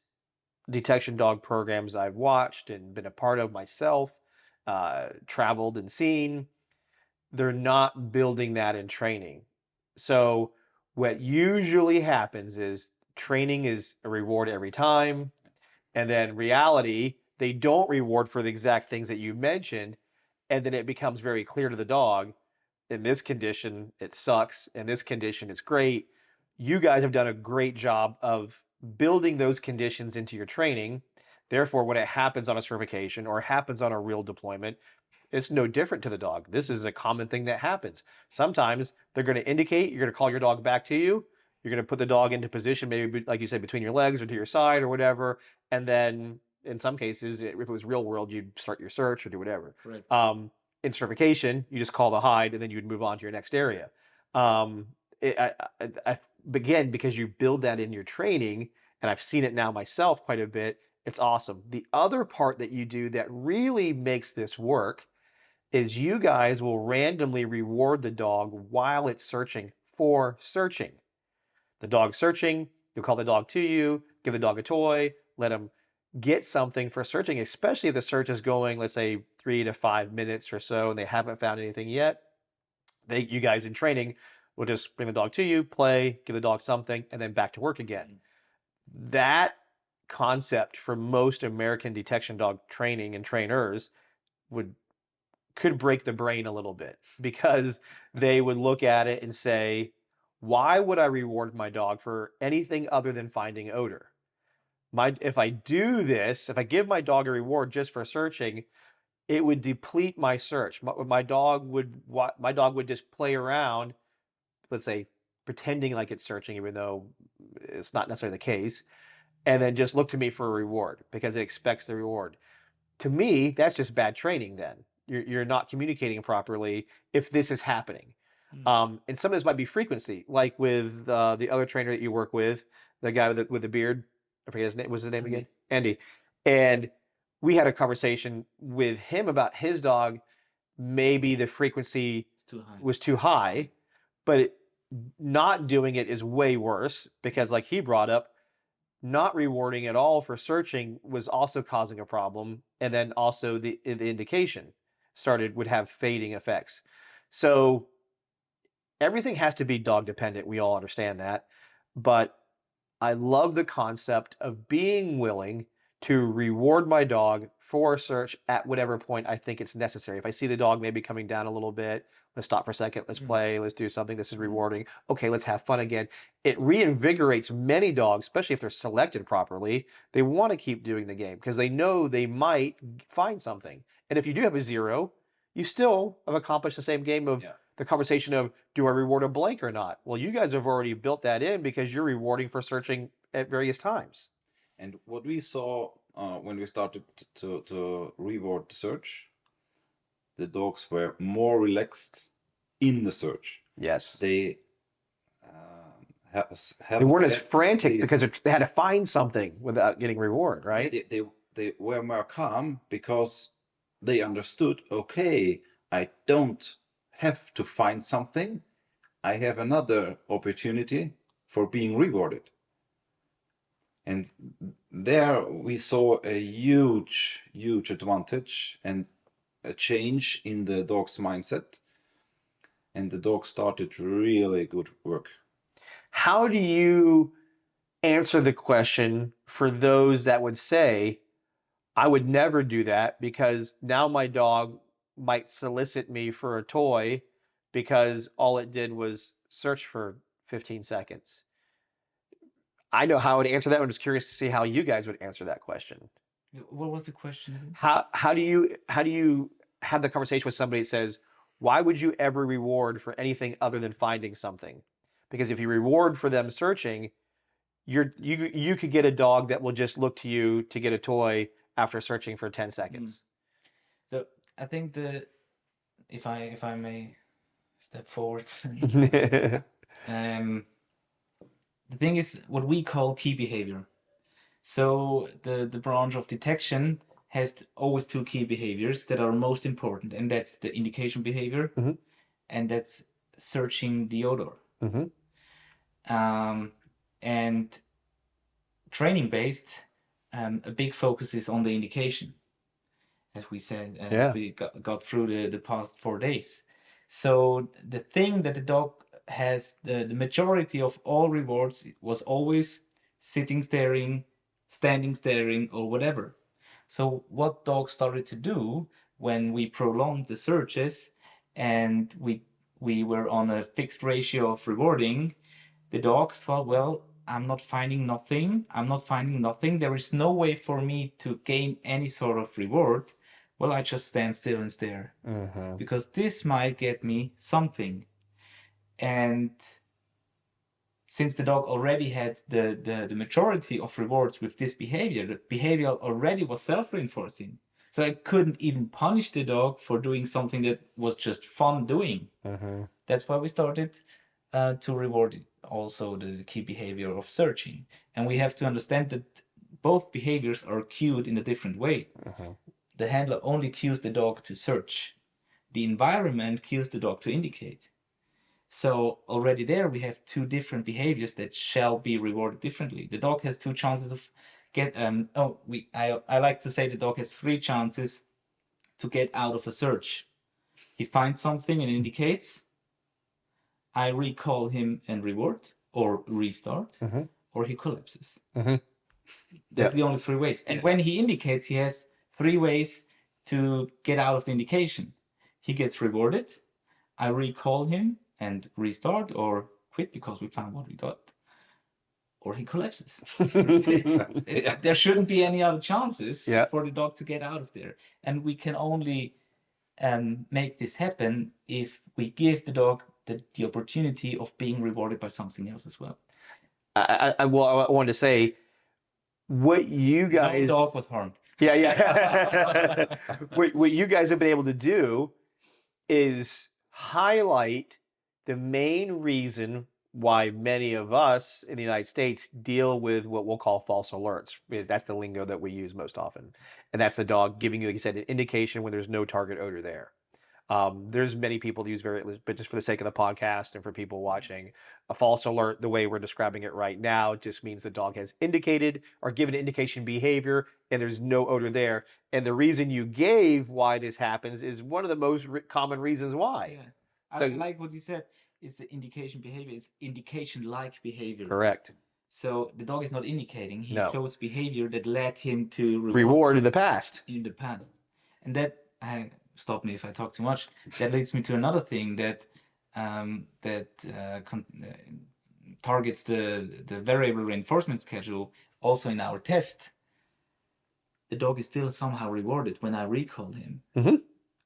detection dog programs I've watched and been a part of myself, traveled and seen, they're not building that in training. So what usually happens is training is a reward every time, and then reality, they don't reward for the exact things that you mentioned, and then it becomes very clear to the dog, in this condition, it sucks, in this condition, it's great. You guys have done a great job of building those conditions into your training. Therefore, when it happens on a certification or happens on a real deployment, it's no different to the dog. This is a common thing that happens. Sometimes they're going to indicate, you're going to call your dog back to you. You're going to put the dog into position, maybe like you said, between your legs or to your side or whatever. And then in some cases, if it was real world, you'd start your search or do whatever. Right. In certification, you just call the hide and then you'd move on to your next area. Again, because you build that in your training, and I've seen it now myself quite a bit, it's awesome. The other part that you do that really makes this work is you guys will randomly reward the dog while it's searching for searching. The dog's searching, you'll call the dog to you, give the dog a toy, let him get something for searching, especially if the search is going, let's say, 3 to 5 minutes or so, and they haven't found anything yet. You guys in training will just bring the dog to you, play, give the dog something, and then back to work again. That concept for most American detection dog training and trainers could break the brain a little bit, because they would look at it and say, why would I reward my dog for anything other than finding odor? If I do this, if I give my dog a reward just for searching, it would deplete my search. My dog would just play around, let's say, pretending like it's searching, even though it's not necessarily the case, and then just look to me for a reward because it expects the reward. To me, that's just bad training then. You're not communicating properly if this is happening. And some of this might be frequency, like with the other trainer that you work with, the guy with the beard. I forget his name. What's his name again? Andy. And we had a conversation with him about his dog. Maybe the frequency was too high, but not doing it is way worse, because like he brought up, not rewarding at all for searching was also causing a problem, and then also the indication would have fading effects. So everything has to be dog dependent. We all understand that, but I love the concept of being willing to reward my dog for a search at whatever point I think it's necessary. If I see the dog maybe coming down a little bit, let's stop for a second, let's play, let's do something, this is rewarding. Okay, let's have fun again. It reinvigorates many dogs, especially if they're selected properly. They want to keep doing the game because they know they might find something. And if you do have a 0, you still have accomplished the same game of the conversation of, do I reward a blank or not? Well, you guys have already built that in because you're rewarding for searching at various times. And what we saw when we started to reward the search, the dogs were more relaxed in the search. Yes. They they weren't as frantic because they had to find something without getting reward, right? They were more calm because they understood, okay, I don't have to find something. I have another opportunity for being rewarded. And there we saw a huge advantage and a change in the dog's mindset. And the dog started really good work. How do you answer the question for those that would say, I would never do that because now my dog might solicit me for a toy because all it did was search for 15 seconds? I know how I would answer that. I'm just curious to see how you guys would answer that question. What was the question? How do you have the conversation with somebody that says, why would you ever reward for anything other than finding something? Because if you reward for them searching, you could get a dog that will just look to you to get a toy after searching for 10 seconds. So I think if I may step forward, the thing is what we call key behavior. So the branch of detection has always 2 key behaviors that are most important, and that's the indication behavior, and that's searching the odor. And training based, a big focus is on the indication, as we said, as we got through the past 4 days. So the thing that the dog has, the majority of all rewards was always sitting staring, standing staring, or whatever. So what dogs started to do when we prolonged the searches and we were on a fixed ratio of rewarding, the dogs thought, well, I'm not finding nothing. There is no way for me to gain any sort of reward. Well, I just stand still and stare because this might get me something. And since the dog already had the majority of rewards with this behavior, the behavior already was self-reinforcing. So I couldn't even punish the dog for doing something that was just fun doing. That's why we started to reward also the key behavior of searching. And we have to understand that both behaviors are cued in a different way. The handler only cues the dog to search. The environment cues the dog to indicate. So already there we have 2 different behaviors that shall be rewarded differently. The dog has 2 chances of I like to say the dog has 3 chances to get out of a search. He finds something and indicates. I recall him and reward, or restart, or he collapses. That's the only 3 ways. And when he indicates, he has 3 ways to get out of the indication. He gets rewarded. I recall him and restart or quit because we found what we got, or he collapses. There shouldn't be any other chances for the dog to get out of there. And we can only make this happen if we give the dog the opportunity of being rewarded by something else as well. I wanted to say, what you guys... No dog was harmed. What you guys have been able to do is highlight the main reason why many of us in the United States deal with what we'll call false alerts. That's the lingo that we use most often. And that's the dog giving you, like you said, an indication when there's no target odor there. There's many people that use but just for the sake of the podcast and for people watching, a false alert, the way we're describing it right now, just means the dog has indicated or given indication behavior and there's no odor there. And the reason you gave why this happens is one of the most common reasons why. Yeah. I So, like what you said. It's the indication behavior. It's indication-like behavior. correct. So the dog is not indicating. He No. shows behavior that led him to Reward in the past. in the past. And that, stop me if I talk too much. That leads me to another thing that targets the variable reinforcement schedule. Also in our test, the dog is still somehow rewarded when I recall him. Mm-hmm.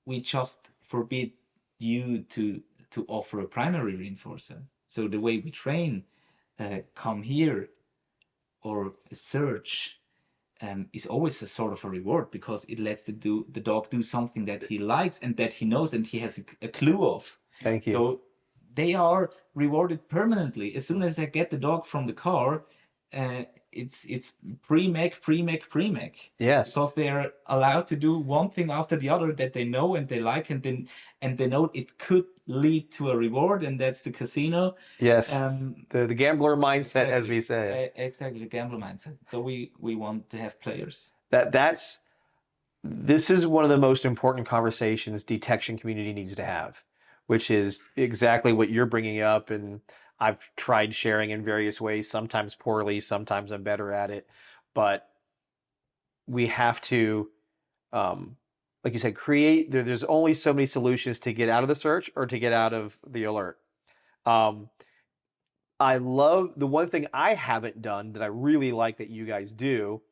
We just forbid you to offer a primary reinforcer. So the way we train, come here or search, is always a sort of a reward, because it lets the dog do something that he likes and that he knows and he has a clue of. Thank you. So they are rewarded permanently. As soon as I get the dog from the car, it's pre-mech. Yes. Because they are allowed to do one thing after the other that they know and they like, and they know it could lead to a reward, and that's the casino. Yes. The gambler mindset, Exactly. as we say. Exactly, the gambler mindset. So we want to have players. This is one of the most important conversations detection community needs to have, which is exactly what you're bringing up, and I've tried sharing in various ways, sometimes poorly, sometimes I'm better at it, but we have to, like you said, there's only so many solutions to get out of the search or to get out of the alert. I love the one thing I haven't done that I really like that you guys do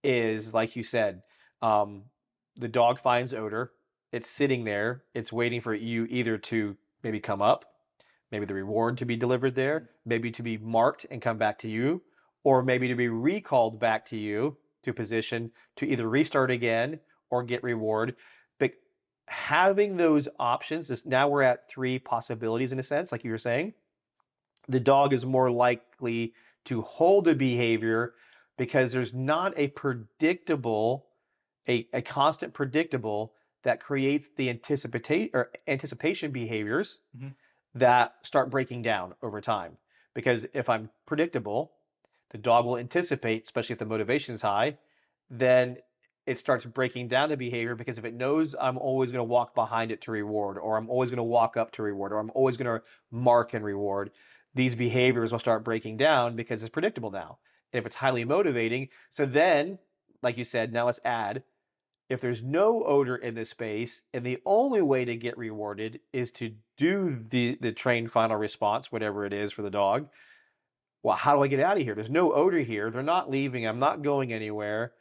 is, like you said, the dog finds odor, it's sitting there, it's waiting for you either to maybe come up, maybe the reward to be delivered there, maybe to be marked and come back to you, or maybe to be recalled back to you to position to either restart again or get reward. But having those options, now we're at 3 possibilities in a sense, like you were saying. The dog is more likely to hold a behavior because there's not a predictable, a constant predictable that creates the anticipation behaviors that start breaking down over time. Because if I'm predictable, the dog will anticipate, especially if the motivation is high, then it starts breaking down the behavior, because if it knows I'm always going to walk behind it to reward, or I'm always going to walk up to reward, or I'm always going to mark and reward, these behaviors will start breaking down because it's predictable now. And if it's highly motivating, so then, like you said, now let's add, if there's no odor in this space and the only way to get rewarded is to do the trained final response, whatever it is for the dog, well, how do I get out of here? There's no odor here. They're not leaving. I'm not going anywhere.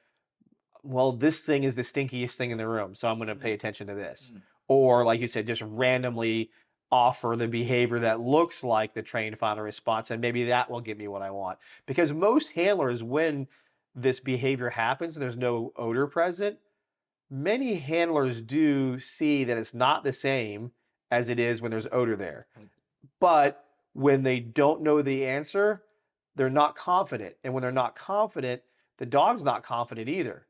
Well, this thing is the stinkiest thing in the room, so I'm going to pay attention to this. Or, like you said, just randomly offer the behavior that looks like the trained final response, and maybe that will get me what I want. Because most handlers, when this behavior happens and there's no odor present, many handlers do see that it's not the same as it is when there's odor there. But when they don't know the answer, they're not confident. And when they're not confident, the dog's not confident either.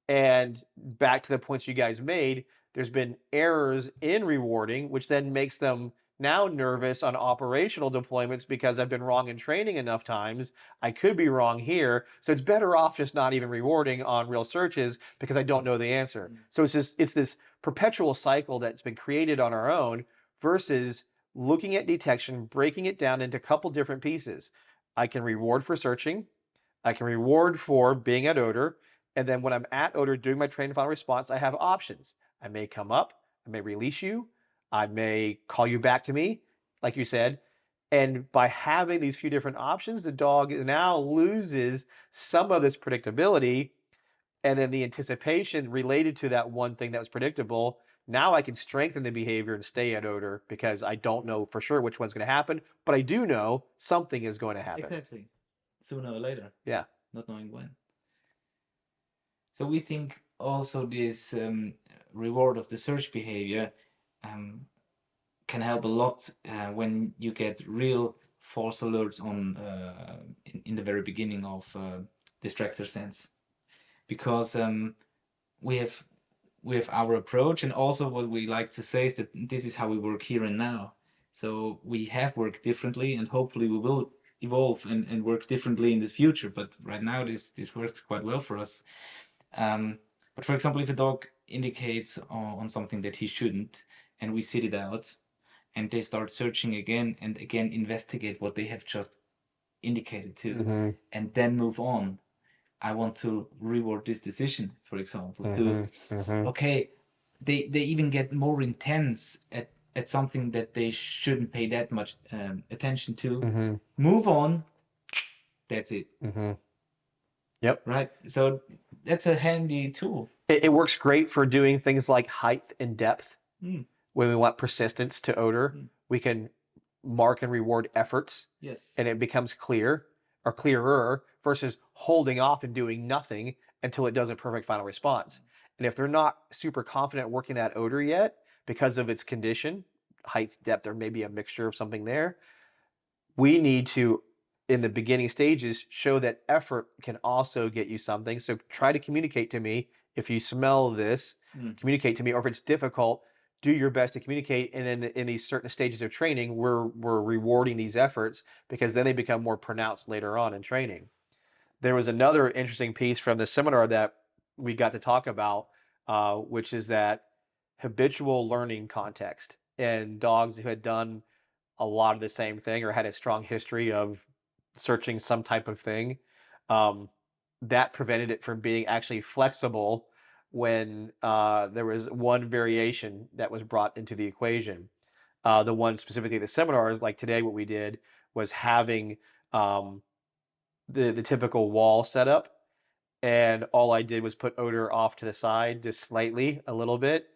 And back to the points you guys made, there's been errors in rewarding, which then makes them now nervous on operational deployments because I've been wrong in training enough times. I could be wrong here. So it's better off just not even rewarding on real searches because I don't know the answer. So it's this perpetual cycle that's been created on our own versus looking at detection, breaking it down into a couple different pieces. I can reward for searching. I can reward for being at odor. And then when I'm at odor doing my train final response, I have options. I may come up, I may release you, I may call you back to me, like you said. And by having these few different options, the dog now loses some of this predictability, and then the anticipation related to that one thing that was predictable. Now I can strengthen the behavior and stay at odor because I don't know for sure which one's going to happen, but I do know something is going to happen. Exactly. Sooner or later. Yeah. Not knowing when. So we think also this reward of the search behavior can help a lot when you get real false alerts on in the very beginning of distractor sense, because we have with our approach. And also what we like to say is that this is how we work here and now. So we have worked differently, and hopefully we will evolve and work differently in the future. But right now this works quite well for us. But for example, if a dog indicates on something that he shouldn't, and we sit it out, and they start searching again and again, investigate what they have just indicated to, and then move on. I want to reward this decision, for example, okay, they even get more intense at something that they shouldn't pay that much attention to. Move on. That's it. Yep. Right. So that's a handy tool. It works great for doing things like height and depth. When we want persistence to odor, we can mark and reward efforts. Yes. And it becomes clear or clearer versus holding off and doing nothing until it does a perfect final response. And if they're not super confident working that odor yet because of its condition, height, depth, or maybe a mixture of something there, we need to, in the beginning stages, show that effort can also get you something. So try to communicate to me if you smell this, communicate to me, or if it's difficult, do your best to communicate. And then in these certain stages of training, we're rewarding these efforts because then they become more pronounced later on in training. There was another interesting piece from the seminar that we got to talk about, which is that habitual learning context and dogs who had done a lot of the same thing or had a strong history of searching some type of thing, that prevented it from being actually flexible when there was one variation that was brought into the equation. The one specifically the seminars, like today what we did was having the typical wall setup, and all I did was put odor off to the side just slightly, a little bit,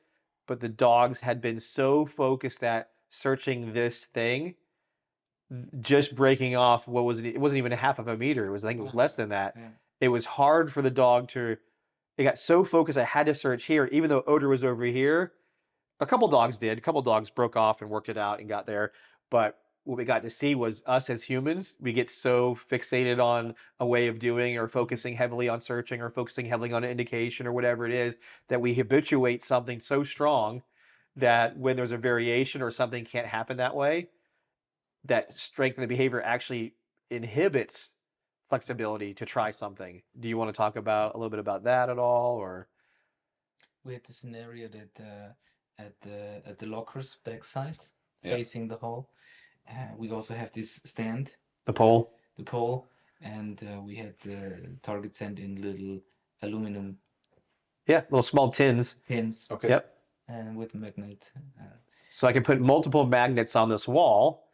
but the dogs had been so focused at searching this thing, just breaking off what was it wasn't even a half of a meter. I think it was less than that. Yeah. It was hard for the dog to, it got so focused I had to search here, even though odor was over here. A couple dogs did. A couple dogs broke off and worked it out and got there. But what we got to see was us as humans, we get so fixated on a way of doing or focusing heavily on searching or focusing heavily on an indication or whatever it is, that we habituate something so strong that when there's a variation or something can't happen that way, that strength in the behavior actually inhibits flexibility to try something. Do you want to talk about a little bit about that at all, or? We had the scenario that at the lockers backside, Yeah. facing the hall, we also have this stand, The pole? the pole, and we had the target sent in little aluminum Yeah, little small tins. pins, Okay. Yep. and with magnet. So I can put multiple magnets on this wall.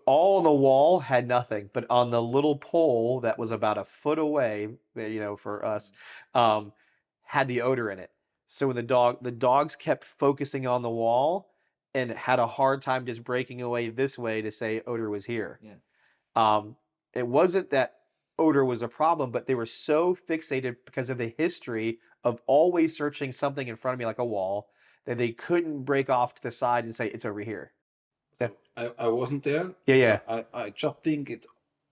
All on the wall had nothing, but on the little pole that was about a foot away, for us, had the odor in it. So when the dogs kept focusing on the wall and had a hard time just breaking away this way to say odor was here. Yeah. It wasn't that odor was a problem, but they were so fixated because of the history of always searching something in front of me like a wall that they couldn't break off to the side and say it's over here. So I wasn't there. Yeah. I just think it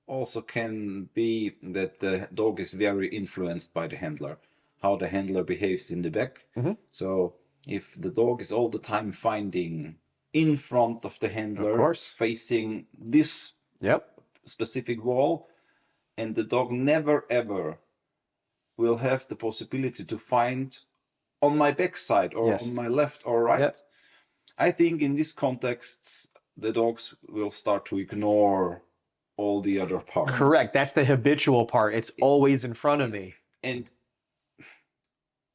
also can be that the dog is very influenced by the handler, how the handler behaves in the back. So if the dog is all the time finding in front of the handler, Of course. facing this specific wall, and the dog never ever will have the possibility to find on my backside or Yes. on my left or right. Yep. I think in this context, the dogs will start to ignore all the other parts. Correct. That's the habitual part. It's always in front of me. And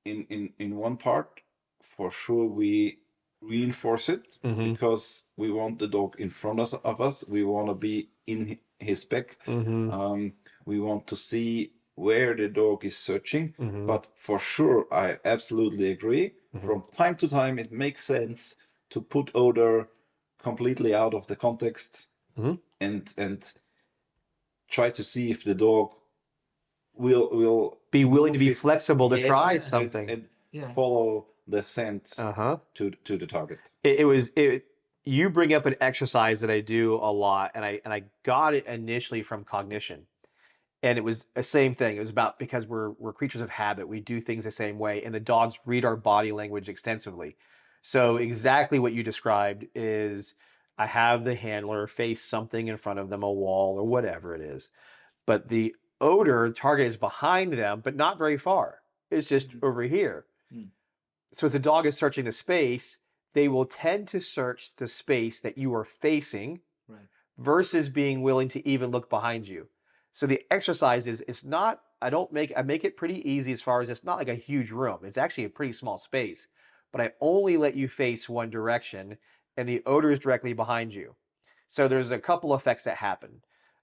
in one part, for sure, we reinforce it because we want the dog in front of us. We want to be in his back. We want to see where the dog is searching. But for sure, I absolutely agree. From time to time, it makes sense to put odor completely out of the context and try to see if the dog will be willing to be flexible to try something and follow the scent to the target. You bring up an exercise that I do a lot, and I got it initially from cognition. And it was the same thing. It was about because we're creatures of habit. We do things the same way, and the dogs read our body language extensively. So exactly what you described is I have the handler face something in front of them, a wall or whatever it is, but the odor target is behind them, but not very far. It's just over here. Mm. So as the dog is searching the space, they will tend to search the space that you are facing Right. versus being willing to even look behind you. So the exercise is it's not I make it pretty easy as far as it's not like a huge room. It's actually a pretty small space, but I only let you face one direction and the odor is directly behind you. So there's a couple effects that happen.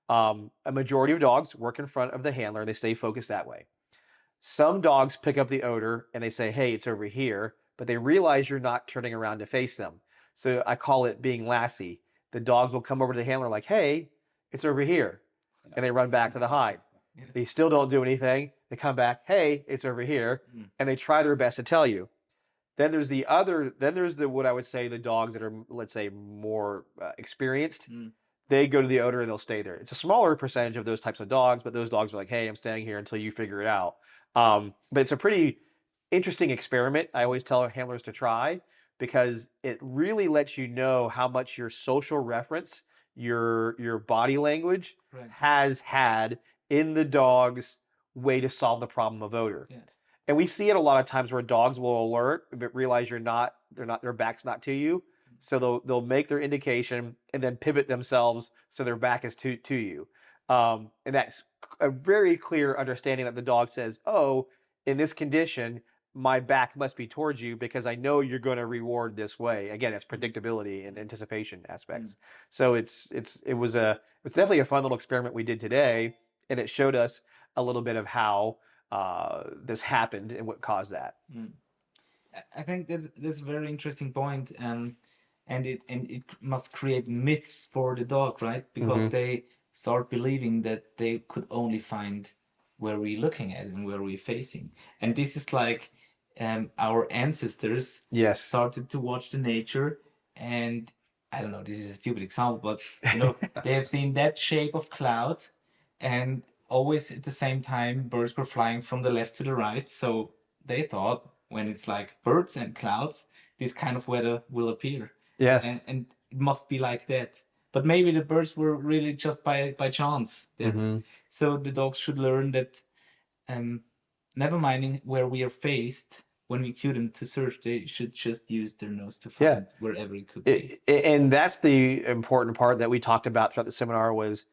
A majority of dogs work in front of the handler, they stay focused that way. Some dogs pick up the odor and they say, hey, it's over here, but they realize you're not turning around to face them. So I call it being lassie. The dogs will come over to the handler like, hey, it's over here. And they run back to the hide. Yeah. They still don't do anything. They come back, hey, it's over here. Mm. And they try their best to tell you. Then there's what I would say the dogs that are, let's say, more experienced. Mm. They go to the odor and they'll stay there. It's a smaller percentage of those types of dogs, but those dogs are like, hey, I'm staying here until you figure it out. But it's a pretty interesting experiment. I always tell handlers to try because it really lets you know how much your social reference, your body language Right. has had in the dog's way to solve the problem of odor. Yeah. And we see it a lot of times where dogs will alert but realize their back's not to you. So they'll make their indication and then pivot themselves so their back is to you. And that's a very clear understanding that the dog says, oh, in this condition, my back must be towards you because I know you're going to reward this way. Again, it's predictability and anticipation aspects. So it was definitely a fun little experiment we did today, and it showed us a little bit of how this happened and what caused that. I think that's a very interesting point, and it must create myths for the dog, right? Because they start believing that they could only find where we're looking at and where we're facing, and this is like our ancestors Yes. started to watch the nature, and I don't know, this is a stupid example, but you know, they have seen that shape of cloud, and always at the same time birds were flying from the left to the right, so they thought when it's like birds and clouds, this kind of weather will appear. Yes. And it must be like that. But maybe the birds were really just by chance there. So the dogs should learn that never minding where we are faced, when we cue them to search, they should just use their nose to find wherever it could be. And that's the important part that we talked about throughout the seminar was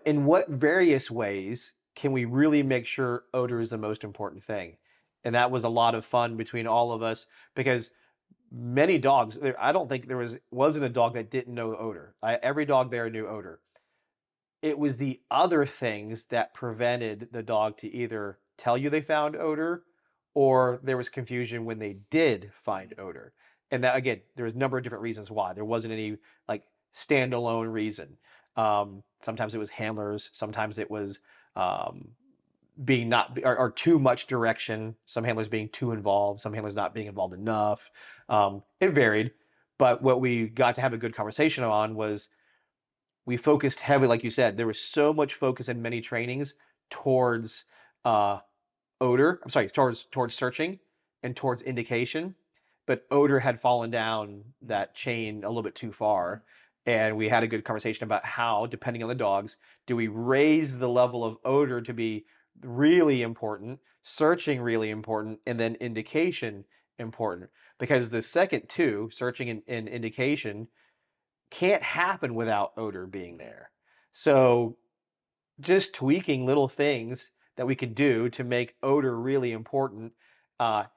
in what various ways can we really make sure odor is the most important thing? And that was a lot of fun between all of us because many dogs, I don't think there wasn't a dog that didn't know odor. Every dog there knew odor. It was the other things that prevented the dog to either tell you they found odor or there was confusion when they did find odor. And that, again, there was a number of different reasons why. There wasn't any like standalone reason. Sometimes it was handlers. Sometimes it was being not or too much direction. Some handlers being too involved. Some handlers not being involved enough. It varied. But what we got to have a good conversation on was we focused heavily, like you said, there was so much focus in many trainings towards odor. I'm sorry, towards searching and towards indication. But odor had fallen down that chain a little bit too far. And we had a good conversation about how, depending on the dogs, do we raise the level of odor to be really important, searching really important, and then indication important. Because the second two, searching and indication, can't happen without odor being there. So just tweaking little things that we could do to make odor really important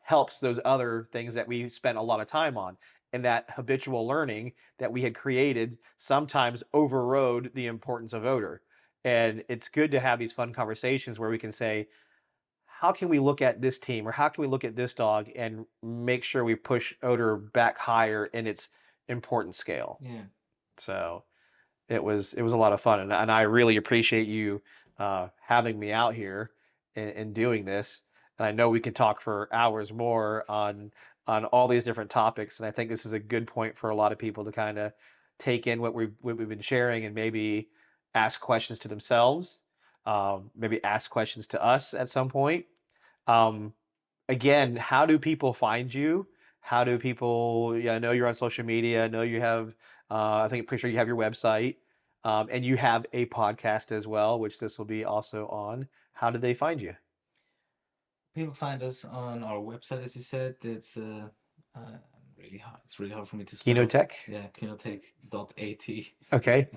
helps those other things that we spent a lot of time on. And that habitual learning that we had created sometimes overrode the importance of odor. And it's good to have these fun conversations where we can say, how can we look at this team or how can we look at this dog and make sure we push odor back higher in its importance scale? Yeah. So it was a lot of fun. And I really appreciate you having me out here and doing this. And I know we could talk for hours more on all these different topics. And I think this is a good point for a lot of people to kind of take in what we've been sharing and maybe ask questions to themselves. maybe ask questions to us at some point. Again, how do people find you? How do people, yeah, I know you're on social media. I know you have, pretty sure you have your website, and you have a podcast as well, which this will be also on. How do they find you? People find us on our website, as you said. It's really hard. It's really hard for me to spell. Kynotec? Yeah, Kynotec.at. Okay.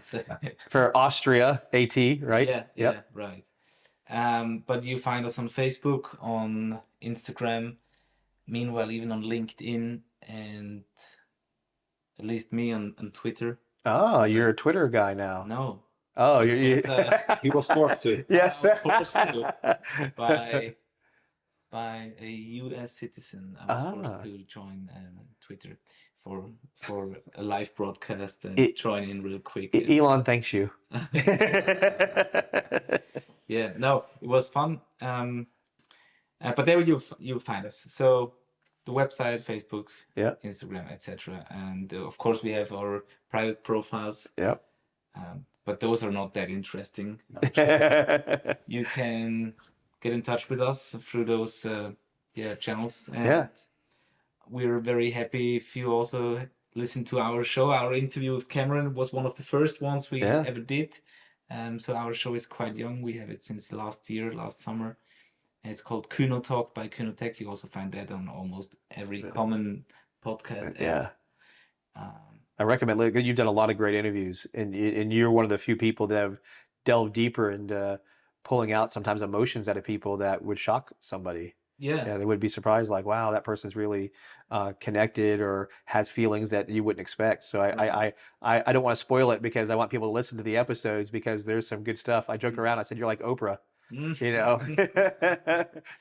For Austria, AT, right? Yeah, Yep. yeah, right. But you find us on Facebook, on Instagram, meanwhile even on LinkedIn, and at least me on Twitter. Oh, you're a Twitter guy now. No. Oh, you He was forced to. yes. Forced to by a U.S. citizen. I was forced to join Twitter for a live broadcast and join in real quick. Elon thanks you. Yeah, no, it was fun. But there you find us. So the website, Facebook, yeah, Instagram, etc. And of course we have our private profiles. Yep. But those are not that interesting. You can get in touch with us through those channels. And we're very happy if you also listen to our show. Our interview with Cameron was one of the first ones we ever did. So our show is quite young. We have it since last summer. And it's called Kuno Talk by Kynotec. You also find that on almost every common podcast app. I recommend. Look, you've done a lot of great interviews, and you're one of the few people that have delved deeper into pulling out sometimes emotions out of people that would shock somebody. Yeah, they would be surprised, like, wow, that person's really connected or has feelings that you wouldn't expect. So I don't want to spoil it because I want people to listen to the episodes because there's some good stuff. I joke around. I said you're like Oprah, you know,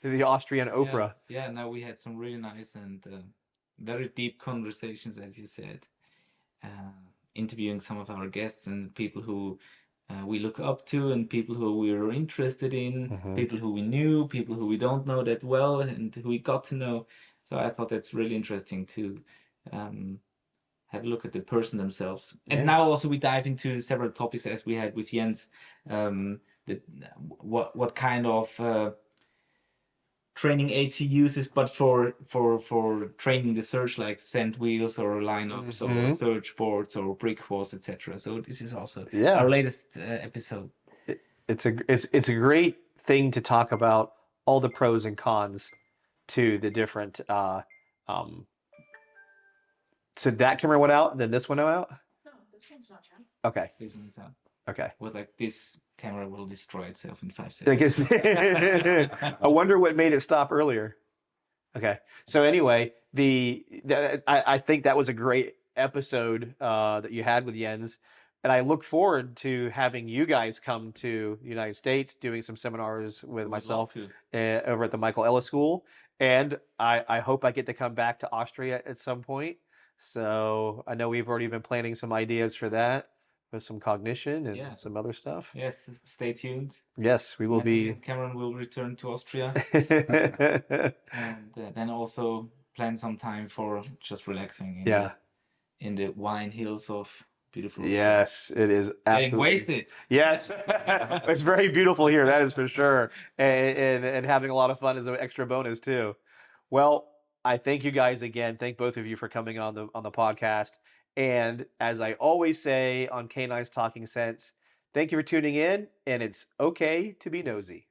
the Austrian Oprah. Yeah. No, we had some really nice and very deep conversations, as you said, interviewing some of our guests and people who we look up to and people who we're interested in, people who we knew, people who we don't know that well and who we got to know. So I thought that's really interesting to have a look at the person themselves. And now also we dive into several topics as we had with Jens, what kind of training aids he uses, but for training the search, like scent wheels or lineups or search boards or brick walls, etc. So this is also our latest episode. It's a great thing to talk about all the pros and cons to the different. So that camera went out, then this one went out. No, this one's not out. Okay. This one's out. Okay. Well, like this camera will destroy itself in 5 seconds. I wonder what made it stop earlier. Okay. So anyway, I think that was a great episode that you had with Jens. And I look forward to having you guys come to the United States, doing some seminars with myself over at the Michael Ellis School. And I hope I get to come back to Austria at some point. So I know we've already been planning some ideas for that. With some cognition and some other stuff. Yes, stay tuned. Yes, we will be. Cameron will return to Austria. And then also plan some time for just relaxing in the wine hills of beautiful Austria. Yes, it is absolutely. Getting wasted. Yes, it's very beautiful here, that is for sure. And having a lot of fun is an extra bonus too. Well, I thank you guys again. Thank both of you for coming on the podcast. And as I always say on K9s Talking Sense, thank you for tuning in, and it's okay to be nosy.